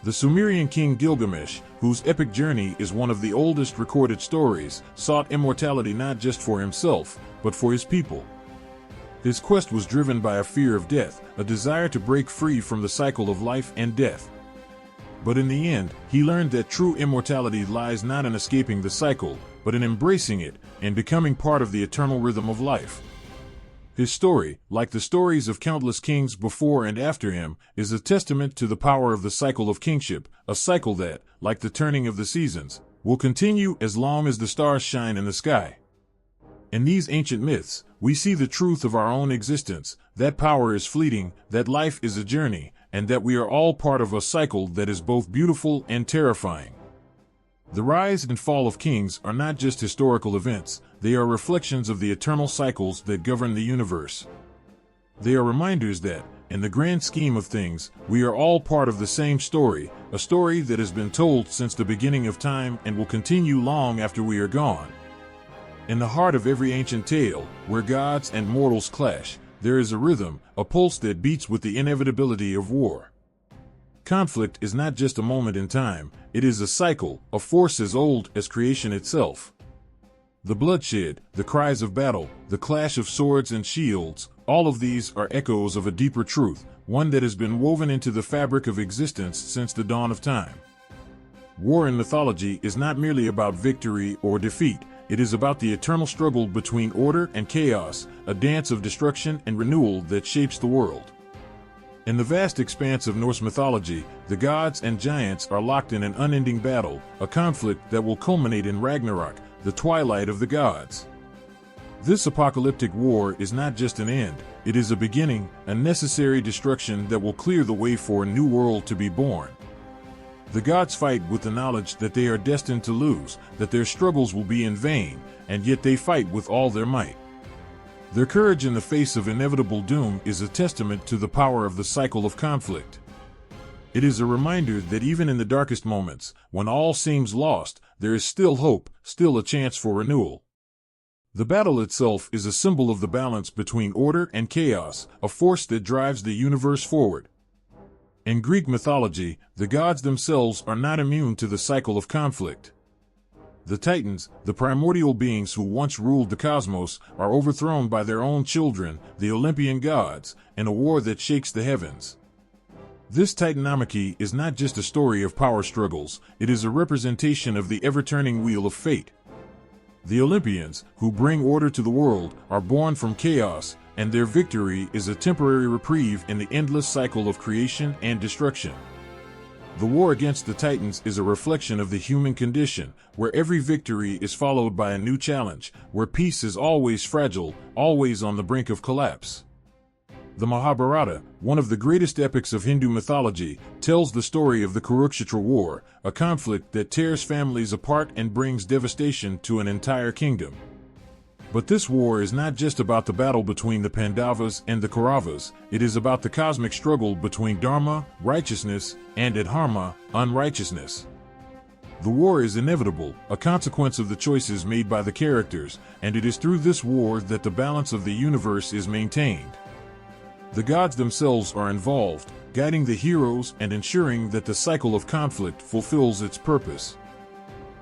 The Sumerian king Gilgamesh, whose epic journey is one of the oldest recorded stories, sought immortality not just for himself, but for his people. His quest was driven by a fear of death, a desire to break free from the cycle of life and death. But in the end, he learned that true immortality lies not in escaping the cycle, but in embracing it and becoming part of the eternal rhythm of life. His story, like the stories of countless kings before and after him, is a testament to the power of the cycle of kingship, a cycle that, like the turning of the seasons, will continue as long as the stars shine in the sky. In these ancient myths, we see the truth of our own existence, that power is fleeting, that life is a journey, and that we are all part of a cycle that is both beautiful and terrifying. The rise and fall of kings are not just historical events, they are reflections of the eternal cycles that govern the universe. They are reminders that, in the grand scheme of things, we are all part of the same story, a story that has been told since the beginning of time and will continue long after we are gone. In the heart of every ancient tale, where gods and mortals clash, there is a rhythm, a pulse that beats with the inevitability of war. Conflict is not just a moment in time, it is a cycle, a force as old as creation itself. The bloodshed, the cries of battle, the clash of swords and shields, all of these are echoes of a deeper truth, one that has been woven into the fabric of existence since the dawn of time. War in mythology is not merely about victory or defeat, it is about the eternal struggle between order and chaos, a dance of destruction and renewal that shapes the world. In the vast expanse of Norse mythology, the gods and giants are locked in an unending battle, a conflict that will culminate in Ragnarok, the twilight of the gods. This apocalyptic war is not just an end, it is a beginning, a necessary destruction that will clear the way for a new world to be born. The gods fight with the knowledge that they are destined to lose, that their struggles will be in vain, and yet they fight with all their might. Their courage in the face of inevitable doom is a testament to the power of the cycle of conflict. It is a reminder that even in the darkest moments, when all seems lost, there is still hope, still a chance for renewal. The battle itself is a symbol of the balance between order and chaos, a force that drives the universe forward. In Greek mythology, the gods themselves are not immune to the cycle of conflict. The Titans, the primordial beings who once ruled the cosmos, are overthrown by their own children, the Olympian gods, in a war that shakes the heavens. This Titanomachy is not just a story of power struggles, it is a representation of the ever-turning wheel of fate. The Olympians, who bring order to the world, are born from chaos, and their victory is a temporary reprieve in the endless cycle of creation and destruction. The war against the Titans is a reflection of the human condition, where every victory is followed by a new challenge, where peace is always fragile, always on the brink of collapse. The Mahabharata, one of the greatest epics of Hindu mythology, tells the story of the Kurukshetra War, a conflict that tears families apart and brings devastation to an entire kingdom. But this war is not just about the battle between the Pandavas and the Kauravas, it is about the cosmic struggle between Dharma, righteousness, and Adharma, unrighteousness. The war is inevitable, a consequence of the choices made by the characters, and it is through this war that the balance of the universe is maintained. The gods themselves are involved, guiding the heroes and ensuring that the cycle of conflict fulfills its purpose.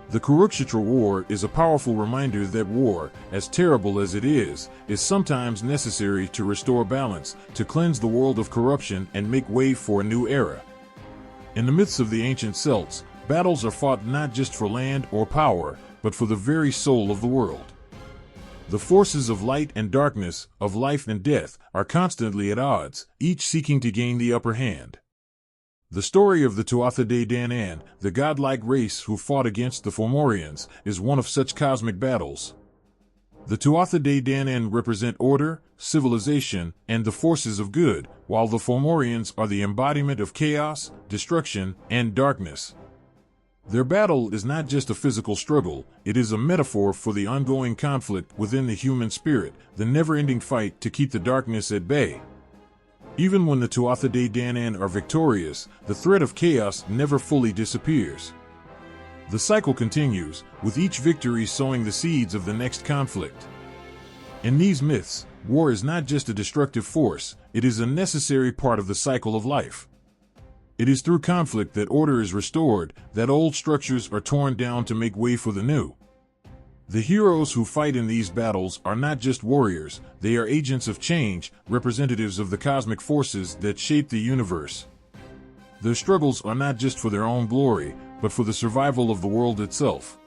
The Kurukshetra War is a powerful reminder that war, as terrible as it is sometimes necessary to restore balance, to cleanse the world of corruption and make way for a new era. In the myths of the ancient Celts, battles are fought not just for land or power, but for the very soul of the world. The forces of light and darkness, of life and death, are constantly at odds, each seeking to gain the upper hand. The story of the Tuatha Dé Danann, the godlike race who fought against the Fomorians, is one of such cosmic battles. The Tuatha Dé Danann represent order, civilization, and the forces of good, while the Fomorians are the embodiment of chaos, destruction, and darkness. Their battle is not just a physical struggle, it is a metaphor for the ongoing conflict within the human spirit, the never-ending fight to keep the darkness at bay. Even when the Tuatha Dé Danann are victorious, the threat of chaos never fully disappears. The cycle continues, with each victory sowing the seeds of the next conflict. In these myths, war is not just a destructive force, it is a necessary part of the cycle of life. It is through conflict that order is restored, that old structures are torn down to make way for the new. The heroes who fight in these battles are not just warriors, they are agents of change, representatives of the cosmic forces that shape the universe. Their struggles are not just for their own glory, but for the survival of the world itself.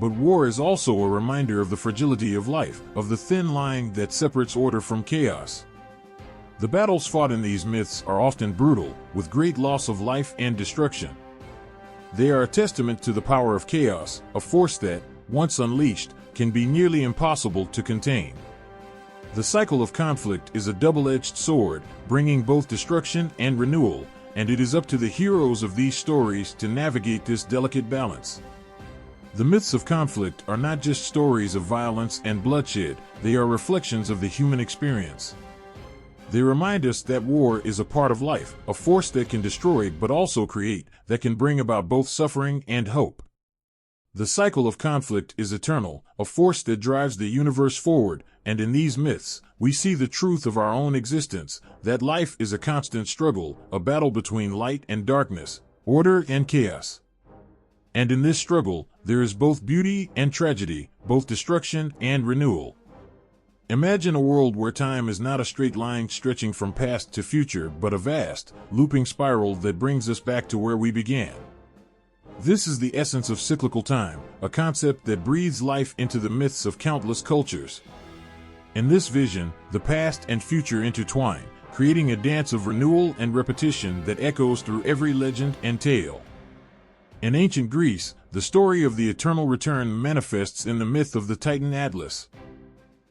But war is also a reminder of the fragility of life, of the thin line that separates order from chaos. The battles fought in these myths are often brutal, with great loss of life and destruction. They are a testament to the power of chaos, a force that, once unleashed, can be nearly impossible to contain. The cycle of conflict is a double-edged sword, bringing both destruction and renewal, and it is up to the heroes of these stories to navigate this delicate balance. The myths of conflict are not just stories of violence and bloodshed, they are reflections of the human experience. They remind us that war is a part of life, a force that can destroy but also create, that can bring about both suffering and hope. The cycle of conflict is eternal, a force that drives the universe forward, and in these myths, we see the truth of our own existence, that life is a constant struggle, a battle between light and darkness, order and chaos. And in this struggle, there is both beauty and tragedy, both destruction and renewal. Imagine a world where time is not a straight line stretching from past to future, but a vast, looping spiral that brings us back to where we began. This is the essence of cyclical time, a concept that breathes life into the myths of countless cultures. In this vision, the past and future intertwine, creating a dance of renewal and repetition that echoes through every legend and tale. In ancient Greece, the story of the eternal return manifests in the myth of the Titan Atlas.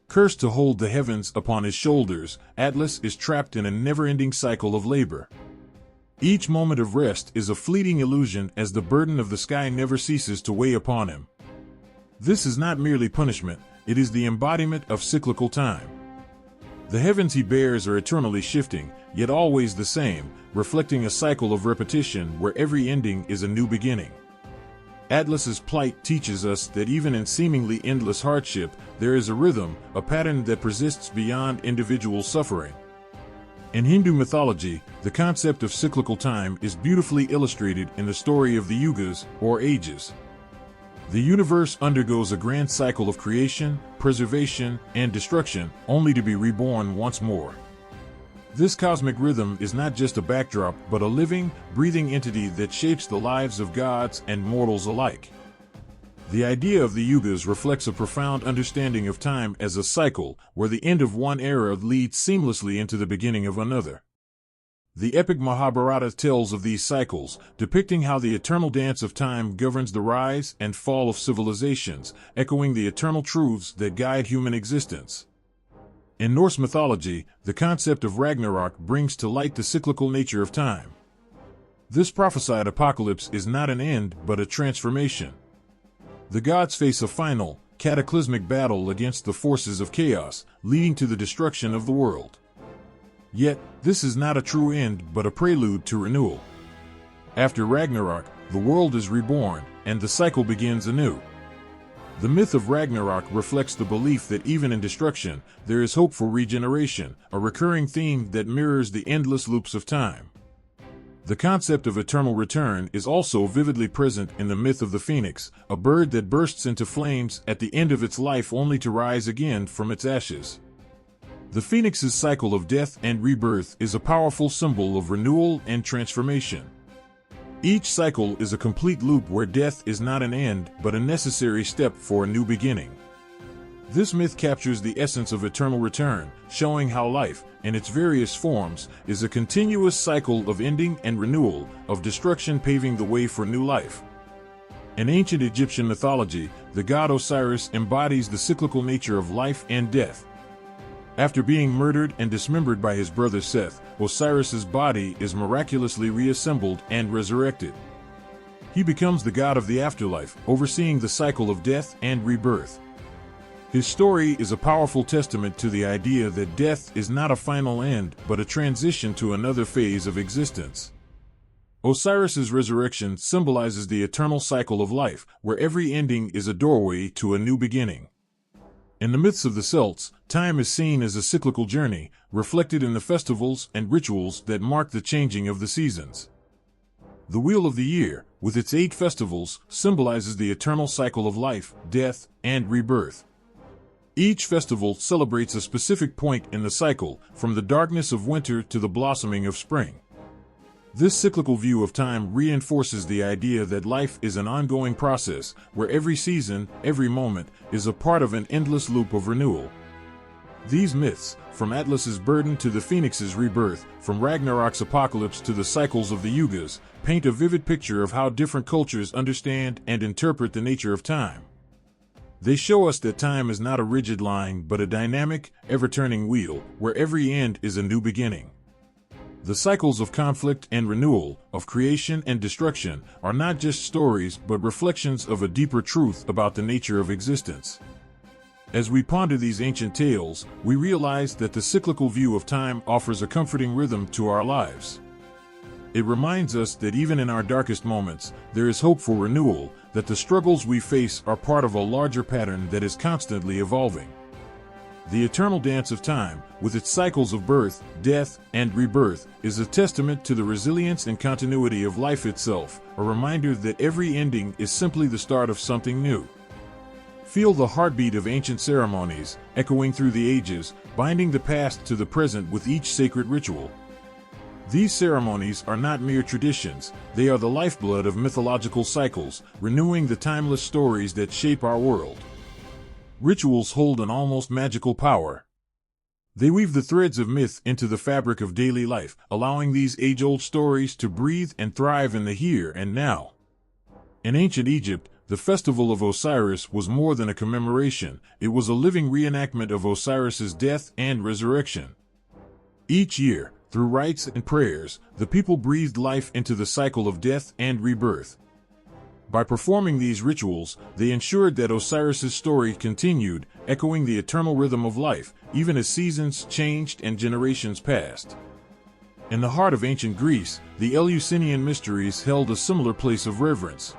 Cursed to hold the heavens upon his shoulders, Atlas is trapped in a never-ending cycle of labor. Each moment of rest is a fleeting illusion as the burden of the sky never ceases to weigh upon him. This is not merely punishment, it is the embodiment of cyclical time. The heavens he bears are eternally shifting, yet always the same, reflecting a cycle of repetition where every ending is a new beginning. Atlas's plight teaches us that even in seemingly endless hardship, there is a rhythm, a pattern that persists beyond individual suffering. In Hindu mythology, the concept of cyclical time is beautifully illustrated in the story of the yugas, or ages. The universe undergoes a grand cycle of creation, preservation, and destruction, only to be reborn once more. This cosmic rhythm is not just a backdrop, but a living, breathing entity that shapes the lives of gods and mortals alike. The idea of the yugas reflects a profound understanding of time as a cycle, where the end of one era leads seamlessly into the beginning of another. The epic Mahabharata tells of these cycles, depicting how the eternal dance of time governs the rise and fall of civilizations, echoing the eternal truths that guide human existence. In Norse mythology, the concept of Ragnarok brings to light the cyclical nature of time. This prophesied apocalypse is not an end, but a transformation. The gods face a final, cataclysmic battle against the forces of chaos, leading to the destruction of the world. Yet, this is not a true end, but a prelude to renewal. After Ragnarok, the world is reborn, and the cycle begins anew. The myth of Ragnarok reflects the belief that even in destruction, there is hope for regeneration, a recurring theme that mirrors the endless loops of time. The concept of eternal return is also vividly present in the myth of the phoenix, a bird that bursts into flames at the end of its life only to rise again from its ashes. The phoenix's cycle of death and rebirth is a powerful symbol of renewal and transformation. Each cycle is a complete loop where death is not an end, but a necessary step for a new beginning. This myth captures the essence of eternal return, showing how life, in its various forms, is a continuous cycle of ending and renewal, of destruction paving the way for new life. In ancient Egyptian mythology, the god Osiris embodies the cyclical nature of life and death. After being murdered and dismembered by his brother Seth, Osiris's body is miraculously reassembled and resurrected. He becomes the god of the afterlife, overseeing the cycle of death and rebirth. His story is a powerful testament to the idea that death is not a final end, but a transition to another phase of existence. Osiris's resurrection symbolizes the eternal cycle of life, where every ending is a doorway to a new beginning. In the myths of the Celts, time is seen as a cyclical journey, reflected in the festivals and rituals that mark the changing of the seasons. The Wheel of the Year, with its 8 festivals, symbolizes the eternal cycle of life, death, and rebirth. Each festival celebrates a specific point in the cycle, from the darkness of winter to the blossoming of spring. This cyclical view of time reinforces the idea that life is an ongoing process, where every season, every moment, is a part of an endless loop of renewal. These myths, from Atlas's burden to the phoenix's rebirth, from Ragnarok's apocalypse to the cycles of the yugas, paint a vivid picture of how different cultures understand and interpret the nature of time. They show us that time is not a rigid line but a dynamic, ever-turning wheel, where every end is a new beginning. The cycles of conflict and renewal, of creation and destruction, are not just stories but reflections of a deeper truth about the nature of existence. As we ponder these ancient tales, we realize that the cyclical view of time offers a comforting rhythm to our lives. It reminds us that even in our darkest moments, there is hope for renewal, that the struggles we face are part of a larger pattern that is constantly evolving. The eternal dance of time, with its cycles of birth, death, and rebirth, is a testament to the resilience and continuity of life itself, a reminder that every ending is simply the start of something new. Feel the heartbeat of ancient ceremonies, echoing through the ages, binding the past to the present with each sacred ritual. These ceremonies are not mere traditions, they are the lifeblood of mythological cycles, renewing the timeless stories that shape our world. Rituals hold an almost magical power. They weave the threads of myth into the fabric of daily life, allowing these age-old stories to breathe and thrive in the here and now. In ancient Egypt, the festival of Osiris was more than a commemoration, it was a living reenactment of Osiris's death and resurrection. Each year, Through rites and prayers, the people breathed life into the cycle of death and rebirth. By performing these rituals, they ensured that Osiris's story continued, echoing the eternal rhythm of life, even as seasons changed and generations passed. In the heart of ancient Greece, the Eleusinian mysteries held a similar place of reverence.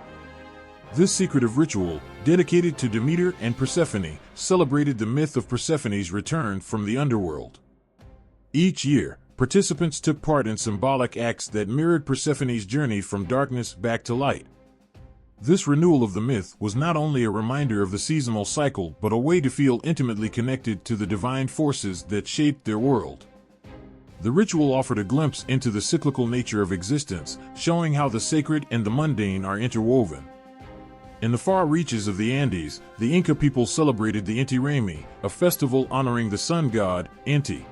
This secretive ritual, dedicated to Demeter and Persephone, celebrated the myth of Persephone's return from the underworld. Each year, participants took part in symbolic acts that mirrored Persephone's journey from darkness back to light. This renewal of the myth was not only a reminder of the seasonal cycle but a way to feel intimately connected to the divine forces that shaped their world. The ritual offered a glimpse into the cyclical nature of existence, showing how the sacred and the mundane are interwoven. In the far reaches of the Andes, the Inca people celebrated the Inti Raymi, a festival honoring the sun god, Inti.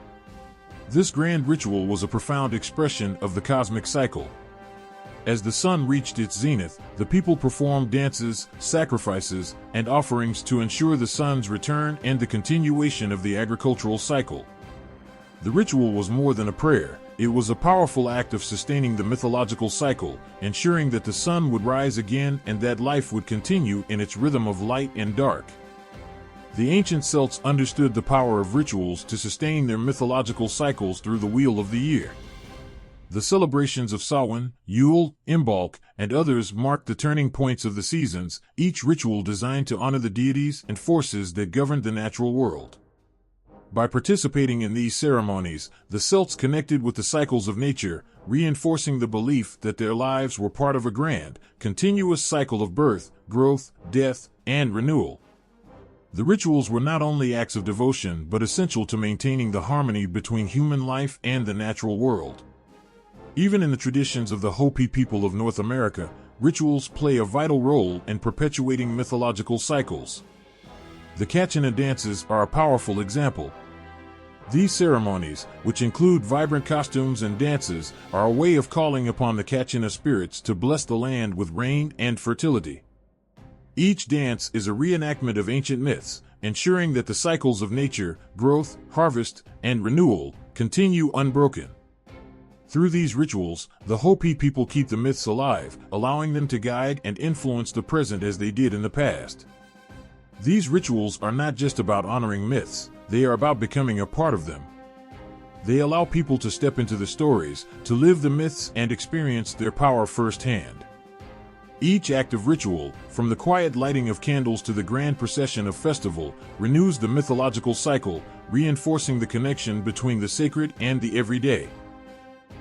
This grand ritual was a profound expression of the cosmic cycle. As the sun reached its zenith, the people performed dances, sacrifices, and offerings to ensure the sun's return and the continuation of the agricultural cycle. The ritual was more than a prayer. It was a powerful act of sustaining the mythological cycle, ensuring that the sun would rise again and that life would continue in its rhythm of light and dark. The ancient Celts understood the power of rituals to sustain their mythological cycles through the wheel of the year. The celebrations of Samhain, Yule, Imbolc, and others marked the turning points of the seasons, each ritual designed to honor the deities and forces that governed the natural world. By participating in these ceremonies, the Celts connected with the cycles of nature, reinforcing the belief that their lives were part of a grand, continuous cycle of birth, growth, death, and renewal. The rituals were not only acts of devotion but essential to maintaining the harmony between human life and the natural world. Even in the traditions of the Hopi people of North America, rituals play a vital role in perpetuating mythological cycles. The Kachina dances are a powerful example. These ceremonies, which include vibrant costumes and dances, are a way of calling upon the Kachina spirits to bless the land with rain and fertility. Each dance is a reenactment of ancient myths, ensuring that the cycles of nature, growth, harvest, and renewal continue unbroken. Through these rituals, the Hopi people keep the myths alive, allowing them to guide and influence the present as they did in the past. These rituals are not just about honoring myths, they are about becoming a part of them. They allow people to step into the stories, to live the myths and experience their power firsthand. Each act of ritual, from the quiet lighting of candles to the grand procession of festival, renews the mythological cycle, reinforcing the connection between the sacred and the everyday.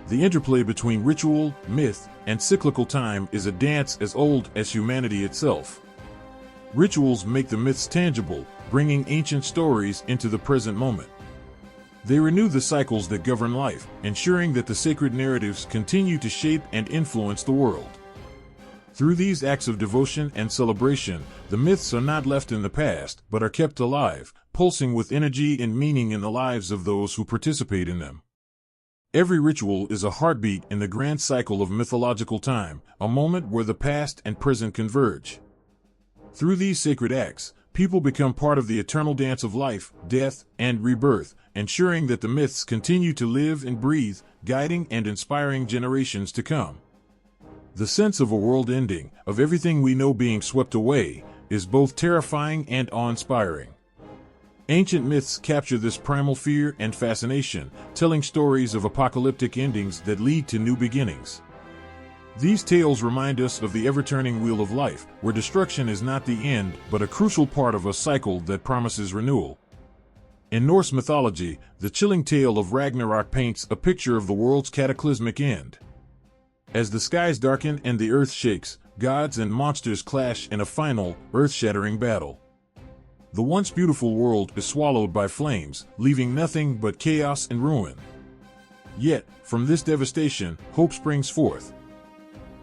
The interplay between ritual, myth, and cyclical time is a dance as old as humanity itself. Rituals make the myths tangible, bringing ancient stories into the present moment. They renew the cycles that govern life, ensuring that the sacred narratives continue to shape and influence the world. Through these acts of devotion and celebration, the myths are not left in the past, but are kept alive, pulsing with energy and meaning in the lives of those who participate in them. Every ritual is a heartbeat in the grand cycle of mythological time, a moment where the past and present converge. Through these sacred acts, people become part of the eternal dance of life, death, and rebirth, ensuring that the myths continue to live and breathe, guiding and inspiring generations to come. The sense of a world ending, of everything we know being swept away, is both terrifying and awe-inspiring. Ancient myths capture this primal fear and fascination, telling stories of apocalyptic endings that lead to new beginnings. These tales remind us of the ever-turning wheel of life, where destruction is not the end, but a crucial part of a cycle that promises renewal. In Norse mythology, the chilling tale of Ragnarok paints a picture of the world's cataclysmic end. As the skies darken and the earth shakes, gods and monsters clash in a final, earth-shattering battle. The once beautiful world is swallowed by flames, leaving nothing but chaos and ruin. Yet, from this devastation, hope springs forth.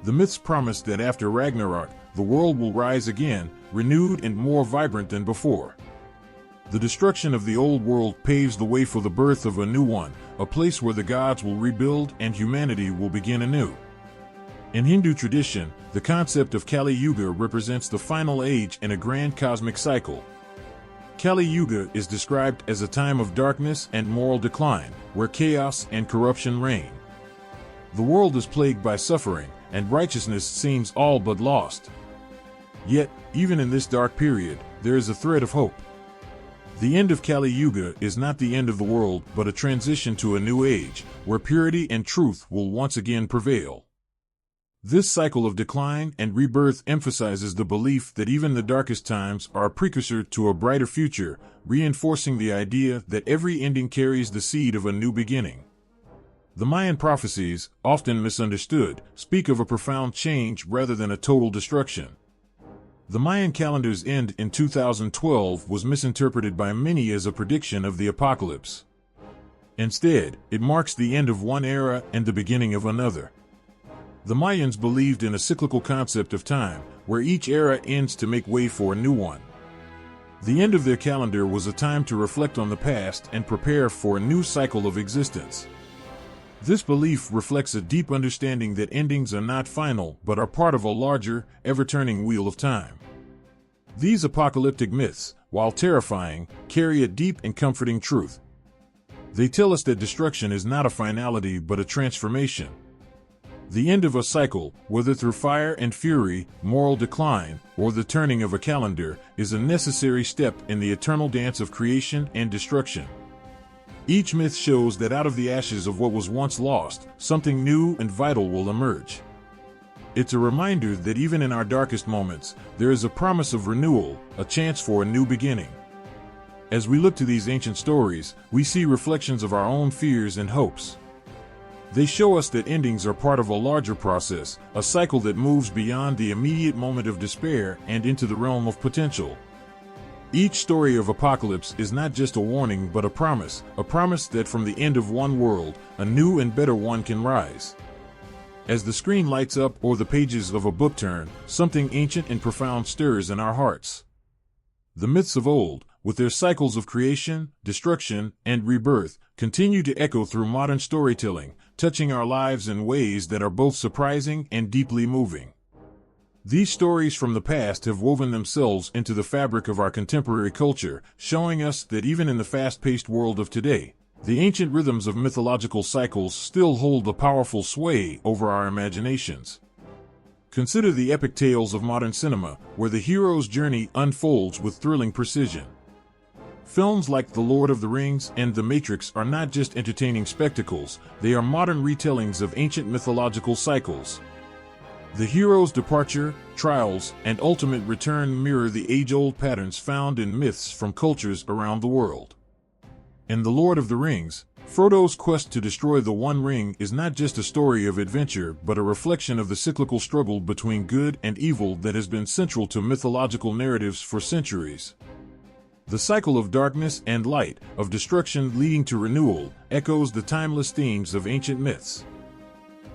The myths promise that after Ragnarok, the world will rise again, renewed and more vibrant than before. The destruction of the old world paves the way for the birth of a new one, a place where the gods will rebuild and humanity will begin anew. In Hindu tradition, the concept of Kali Yuga represents the final age in a grand cosmic cycle. Kali Yuga is described as a time of darkness and moral decline, where chaos and corruption reign. The world is plagued by suffering, and righteousness seems all but lost. Yet, even in this dark period, there is a thread of hope. The end of Kali Yuga is not the end of the world, but a transition to a new age, where purity and truth will once again prevail. This cycle of decline and rebirth emphasizes the belief that even the darkest times are a precursor to a brighter future, reinforcing the idea that every ending carries the seed of a new beginning. The Mayan prophecies, often misunderstood, speak of a profound change rather than a total destruction. The Mayan calendar's end in 2012 was misinterpreted by many as a prediction of the apocalypse. Instead, it marks the end of one era and the beginning of another. The Mayans believed in a cyclical concept of time, where each era ends to make way for a new one. The end of their calendar was a time to reflect on the past and prepare for a new cycle of existence. This belief reflects a deep understanding that endings are not final but are part of a larger, ever-turning wheel of time. These apocalyptic myths, while terrifying, carry a deep and comforting truth. They tell us that destruction is not a finality but a transformation. The end of a cycle, whether through fire and fury, moral decline, or the turning of a calendar, is a necessary step in the eternal dance of creation and destruction. Each myth shows that out of the ashes of what was once lost, something new and vital will emerge. It's a reminder that even in our darkest moments, there is a promise of renewal, a chance for a new beginning. As we look to these ancient stories, we see reflections of our own fears and hopes. They show us that endings are part of a larger process, a cycle that moves beyond the immediate moment of despair and into the realm of potential. Each story of apocalypse is not just a warning but a promise that from the end of one world, a new and better one can rise. As the screen lights up or the pages of a book turn, something ancient and profound stirs in our hearts. The myths of old, with their cycles of creation, destruction, and rebirth, continue to echo through modern storytelling, touching our lives in ways that are both surprising and deeply moving. These stories from the past have woven themselves into the fabric of our contemporary culture, showing us that even in the fast-paced world of today, the ancient rhythms of mythological cycles still hold a powerful sway over our imaginations. Consider the epic tales of modern cinema, where the hero's journey unfolds with thrilling precision. Films like The Lord of the Rings and The Matrix are not just entertaining spectacles, they are modern retellings of ancient mythological cycles. The hero's departure, trials, and ultimate return mirror the age-old patterns found in myths from cultures around the world. In The Lord of the Rings, Frodo's quest to destroy the One Ring is not just a story of adventure but a reflection of the cyclical struggle between good and evil that has been central to mythological narratives for centuries. The cycle of darkness and light, of destruction leading to renewal, echoes the timeless themes of ancient myths.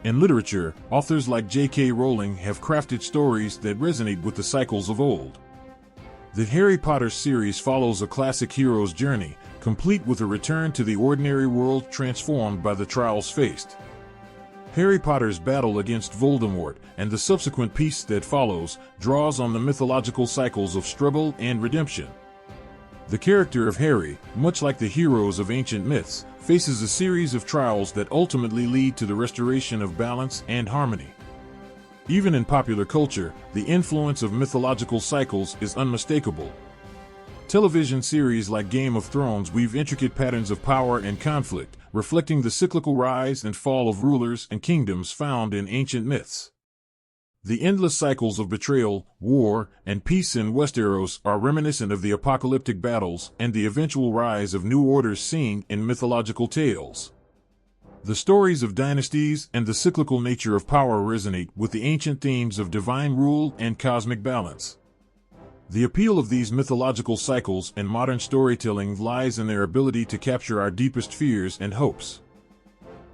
In literature, authors like J.K. Rowling have crafted stories that resonate with the cycles of old. The Harry Potter series follows a classic hero's journey, complete with a return to the ordinary world transformed by the trials faced. Harry Potter's battle against Voldemort and the subsequent peace that follows draws on the mythological cycles of struggle and redemption. The character of Harry, much like the heroes of ancient myths, faces a series of trials that ultimately lead to the restoration of balance and harmony. Even in popular culture, the influence of mythological cycles is unmistakable. Television series like Game of Thrones weave intricate patterns of power and conflict, reflecting the cyclical rise and fall of rulers and kingdoms found in ancient myths. The endless cycles of betrayal, war, and peace in Westeros are reminiscent of the apocalyptic battles and the eventual rise of new orders seen in mythological tales. The stories of dynasties and the cyclical nature of power resonate with the ancient themes of divine rule and cosmic balance. The appeal of these mythological cycles in modern storytelling lies in their ability to capture our deepest fears and hopes.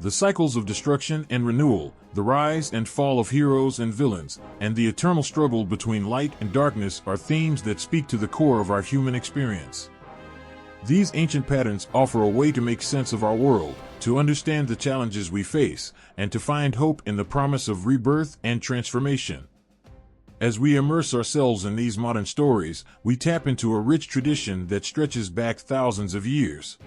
The cycles of destruction and renewal, the rise and fall of heroes and villains, and the eternal struggle between light and darkness are themes that speak to the core of our human experience. These ancient patterns offer a way to make sense of our world, to understand the challenges we face, and to find hope in the promise of rebirth and transformation. As we immerse ourselves in these modern stories, we tap into a rich tradition that stretches back thousands of years.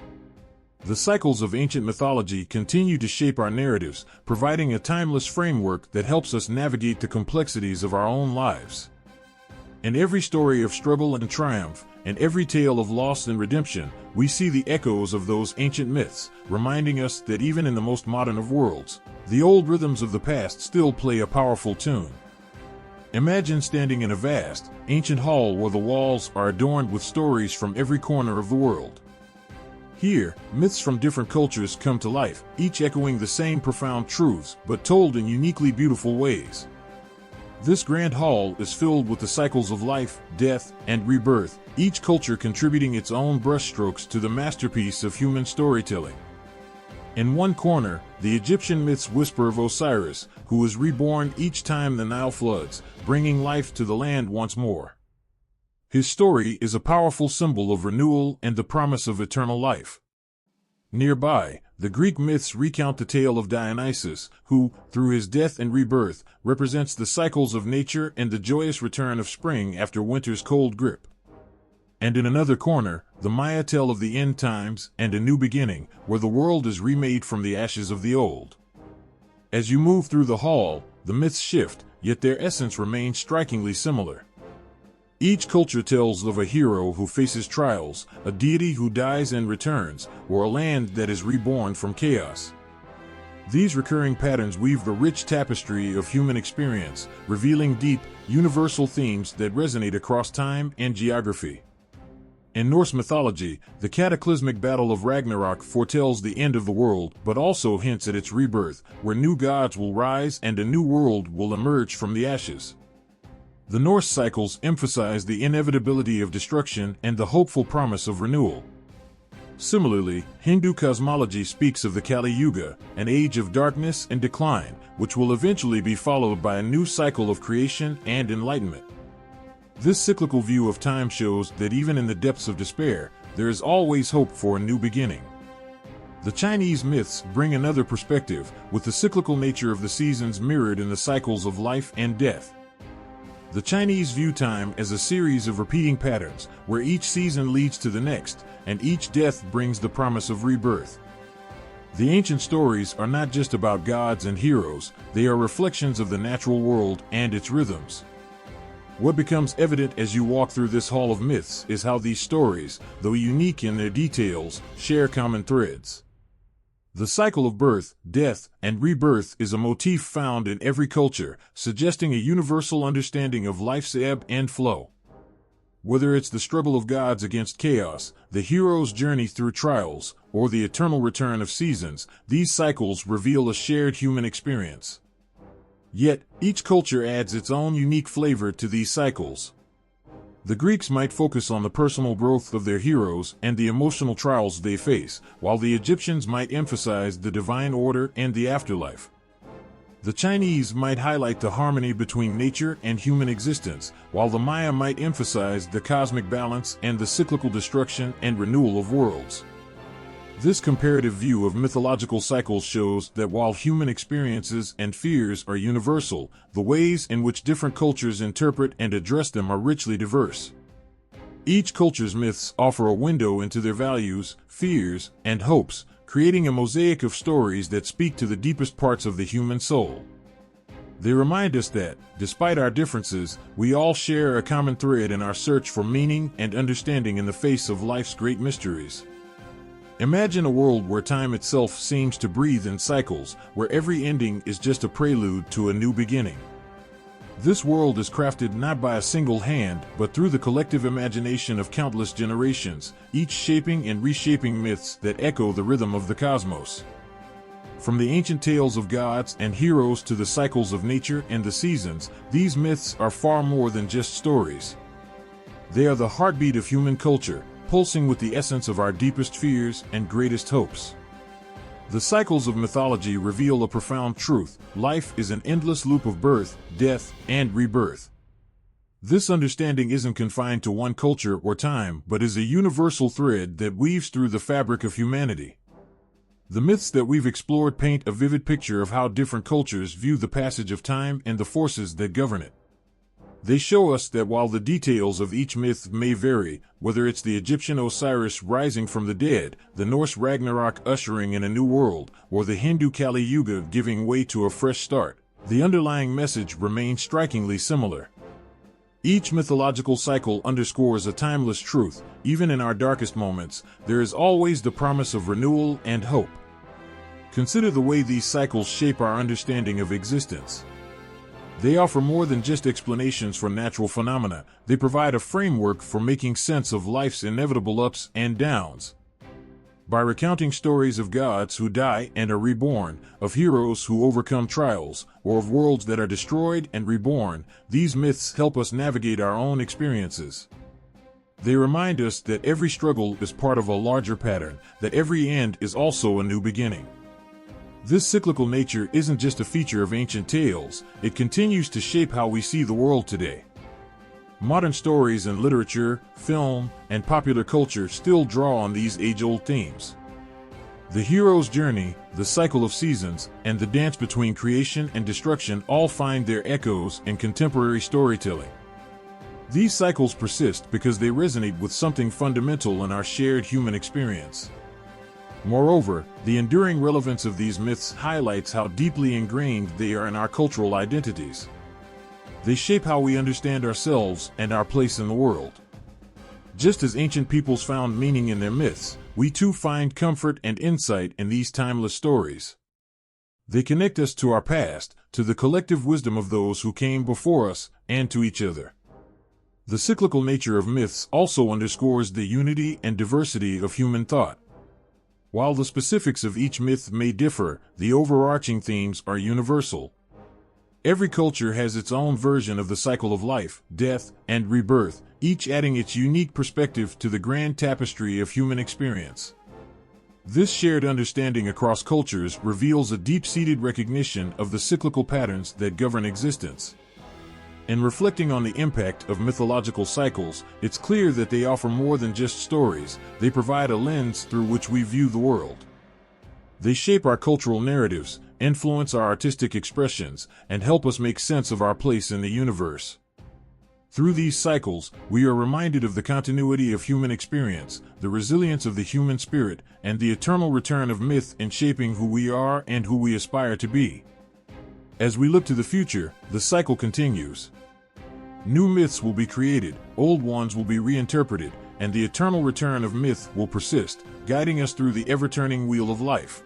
The cycles of ancient mythology continue to shape our narratives, providing a timeless framework that helps us navigate the complexities of our own lives. In every story of struggle and triumph, in every tale of loss and redemption, we see the echoes of those ancient myths, reminding us that even in the most modern of worlds, the old rhythms of the past still play a powerful tune. Imagine standing in a vast, ancient hall where the walls are adorned with stories from every corner of the world. Here, myths from different cultures come to life, each echoing the same profound truths, but told in uniquely beautiful ways. This grand hall is filled with the cycles of life, death, and rebirth, each culture contributing its own brushstrokes to the masterpiece of human storytelling. In one corner, the Egyptian myths whisper of Osiris, who is reborn each time the Nile floods, bringing life to the land once more. His story is a powerful symbol of renewal and the promise of eternal life. Nearby, the Greek myths recount the tale of Dionysus, who, through his death and rebirth, represents the cycles of nature and the joyous return of spring after winter's cold grip. And in another corner, the Maya tell of the end times and a new beginning, where the world is remade from the ashes of the old. As you move through the hall, the myths shift, yet their essence remains strikingly similar. Each culture tells of a hero who faces trials, a deity who dies and returns, or a land that is reborn from chaos. These recurring patterns weave the rich tapestry of human experience, revealing deep, universal themes that resonate across time and geography. In Norse mythology, the cataclysmic battle of Ragnarok foretells the end of the world, but also hints at its rebirth, where new gods will rise and a new world will emerge from the ashes. The Norse cycles emphasize the inevitability of destruction and the hopeful promise of renewal. Similarly, Hindu cosmology speaks of the Kali Yuga, an age of darkness and decline, which will eventually be followed by a new cycle of creation and enlightenment. This cyclical view of time shows that even in the depths of despair, there is always hope for a new beginning. The Chinese myths bring another perspective, with the cyclical nature of the seasons mirrored in the cycles of life and death. The Chinese view time as a series of repeating patterns, where each season leads to the next, and each death brings the promise of rebirth. The ancient stories are not just about gods and heroes, they are reflections of the natural world and its rhythms. What becomes evident as you walk through this hall of myths is how these stories, though unique in their details, share common threads. The cycle of birth, death, and rebirth is a motif found in every culture, suggesting a universal understanding of life's ebb and flow. Whether it's the struggle of gods against chaos, the hero's journey through trials, or the eternal return of seasons, these cycles reveal a shared human experience. Yet, each culture adds its own unique flavor to these cycles. The Greeks might focus on the personal growth of their heroes and the emotional trials they face, while the Egyptians might emphasize the divine order and the afterlife. The Chinese might highlight the harmony between nature and human existence, while the Maya might emphasize the cosmic balance and the cyclical destruction and renewal of worlds. This comparative view of mythological cycles shows that while human experiences and fears are universal, the ways in which different cultures interpret and address them are richly diverse. Each culture's myths offer a window into their values, fears, and hopes, creating a mosaic of stories that speak to the deepest parts of the human soul. They remind us that, despite our differences, we all share a common thread in our search for meaning and understanding in the face of life's great mysteries. Imagine a world where time itself seems to breathe in cycles, where every ending is just a prelude to a new beginning. This world is crafted not by a single hand, but through the collective imagination of countless generations, each shaping and reshaping myths that echo the rhythm of the cosmos. From the ancient tales of gods and heroes to the cycles of nature and the seasons, these myths are far more than just stories. They are the heartbeat of human culture, pulsing with the essence of our deepest fears and greatest hopes. The cycles of mythology reveal a profound truth: life is an endless loop of birth, death, and rebirth. This understanding isn't confined to one culture or time, but is a universal thread that weaves through the fabric of humanity. The myths that we've explored paint a vivid picture of how different cultures view the passage of time and the forces that govern it. They show us that while the details of each myth may vary, whether it's the Egyptian Osiris rising from the dead, the Norse Ragnarok ushering in a new world, or the Hindu Kali Yuga giving way to a fresh start, the underlying message remains strikingly similar. Each mythological cycle underscores a timeless truth. Even in our darkest moments, there is always the promise of renewal and hope. Consider the way these cycles shape our understanding of existence. They offer more than just explanations for natural phenomena. They provide a framework for making sense of life's inevitable ups and downs. By recounting stories of gods who die and are reborn, of heroes who overcome trials, or of worlds that are destroyed and reborn, these myths help us navigate our own experiences. They remind us that every struggle is part of a larger pattern, that every end is also a new beginning. This cyclical nature isn't just a feature of ancient tales, it continues to shape how we see the world today. Modern stories in literature, film, and popular culture still draw on these age-old themes. The hero's journey, the cycle of seasons, and the dance between creation and destruction all find their echoes in contemporary storytelling. These cycles persist because they resonate with something fundamental in our shared human experience. Moreover, the enduring relevance of these myths highlights how deeply ingrained they are in our cultural identities. They shape how we understand ourselves and our place in the world. Just as ancient peoples found meaning in their myths, we too find comfort and insight in these timeless stories. They connect us to our past, to the collective wisdom of those who came before us, and to each other. The cyclical nature of myths also underscores the unity and diversity of human thought. While the specifics of each myth may differ, the overarching themes are universal. Every culture has its own version of the cycle of life, death, and rebirth, each adding its unique perspective to the grand tapestry of human experience. This shared understanding across cultures reveals a deep-seated recognition of the cyclical patterns that govern existence. In reflecting on the impact of mythological cycles, it's clear that they offer more than just stories. They provide a lens through which we view the world. They shape our cultural narratives, influence our artistic expressions, and help us make sense of our place in the universe. Through these cycles, we are reminded of the continuity of human experience, the resilience of the human spirit, and the eternal return of myth in shaping who we are and who we aspire to be. As we look to the future, the cycle continues. New myths will be created, old ones will be reinterpreted, and the eternal return of myth will persist, guiding us through the ever-turning wheel of life.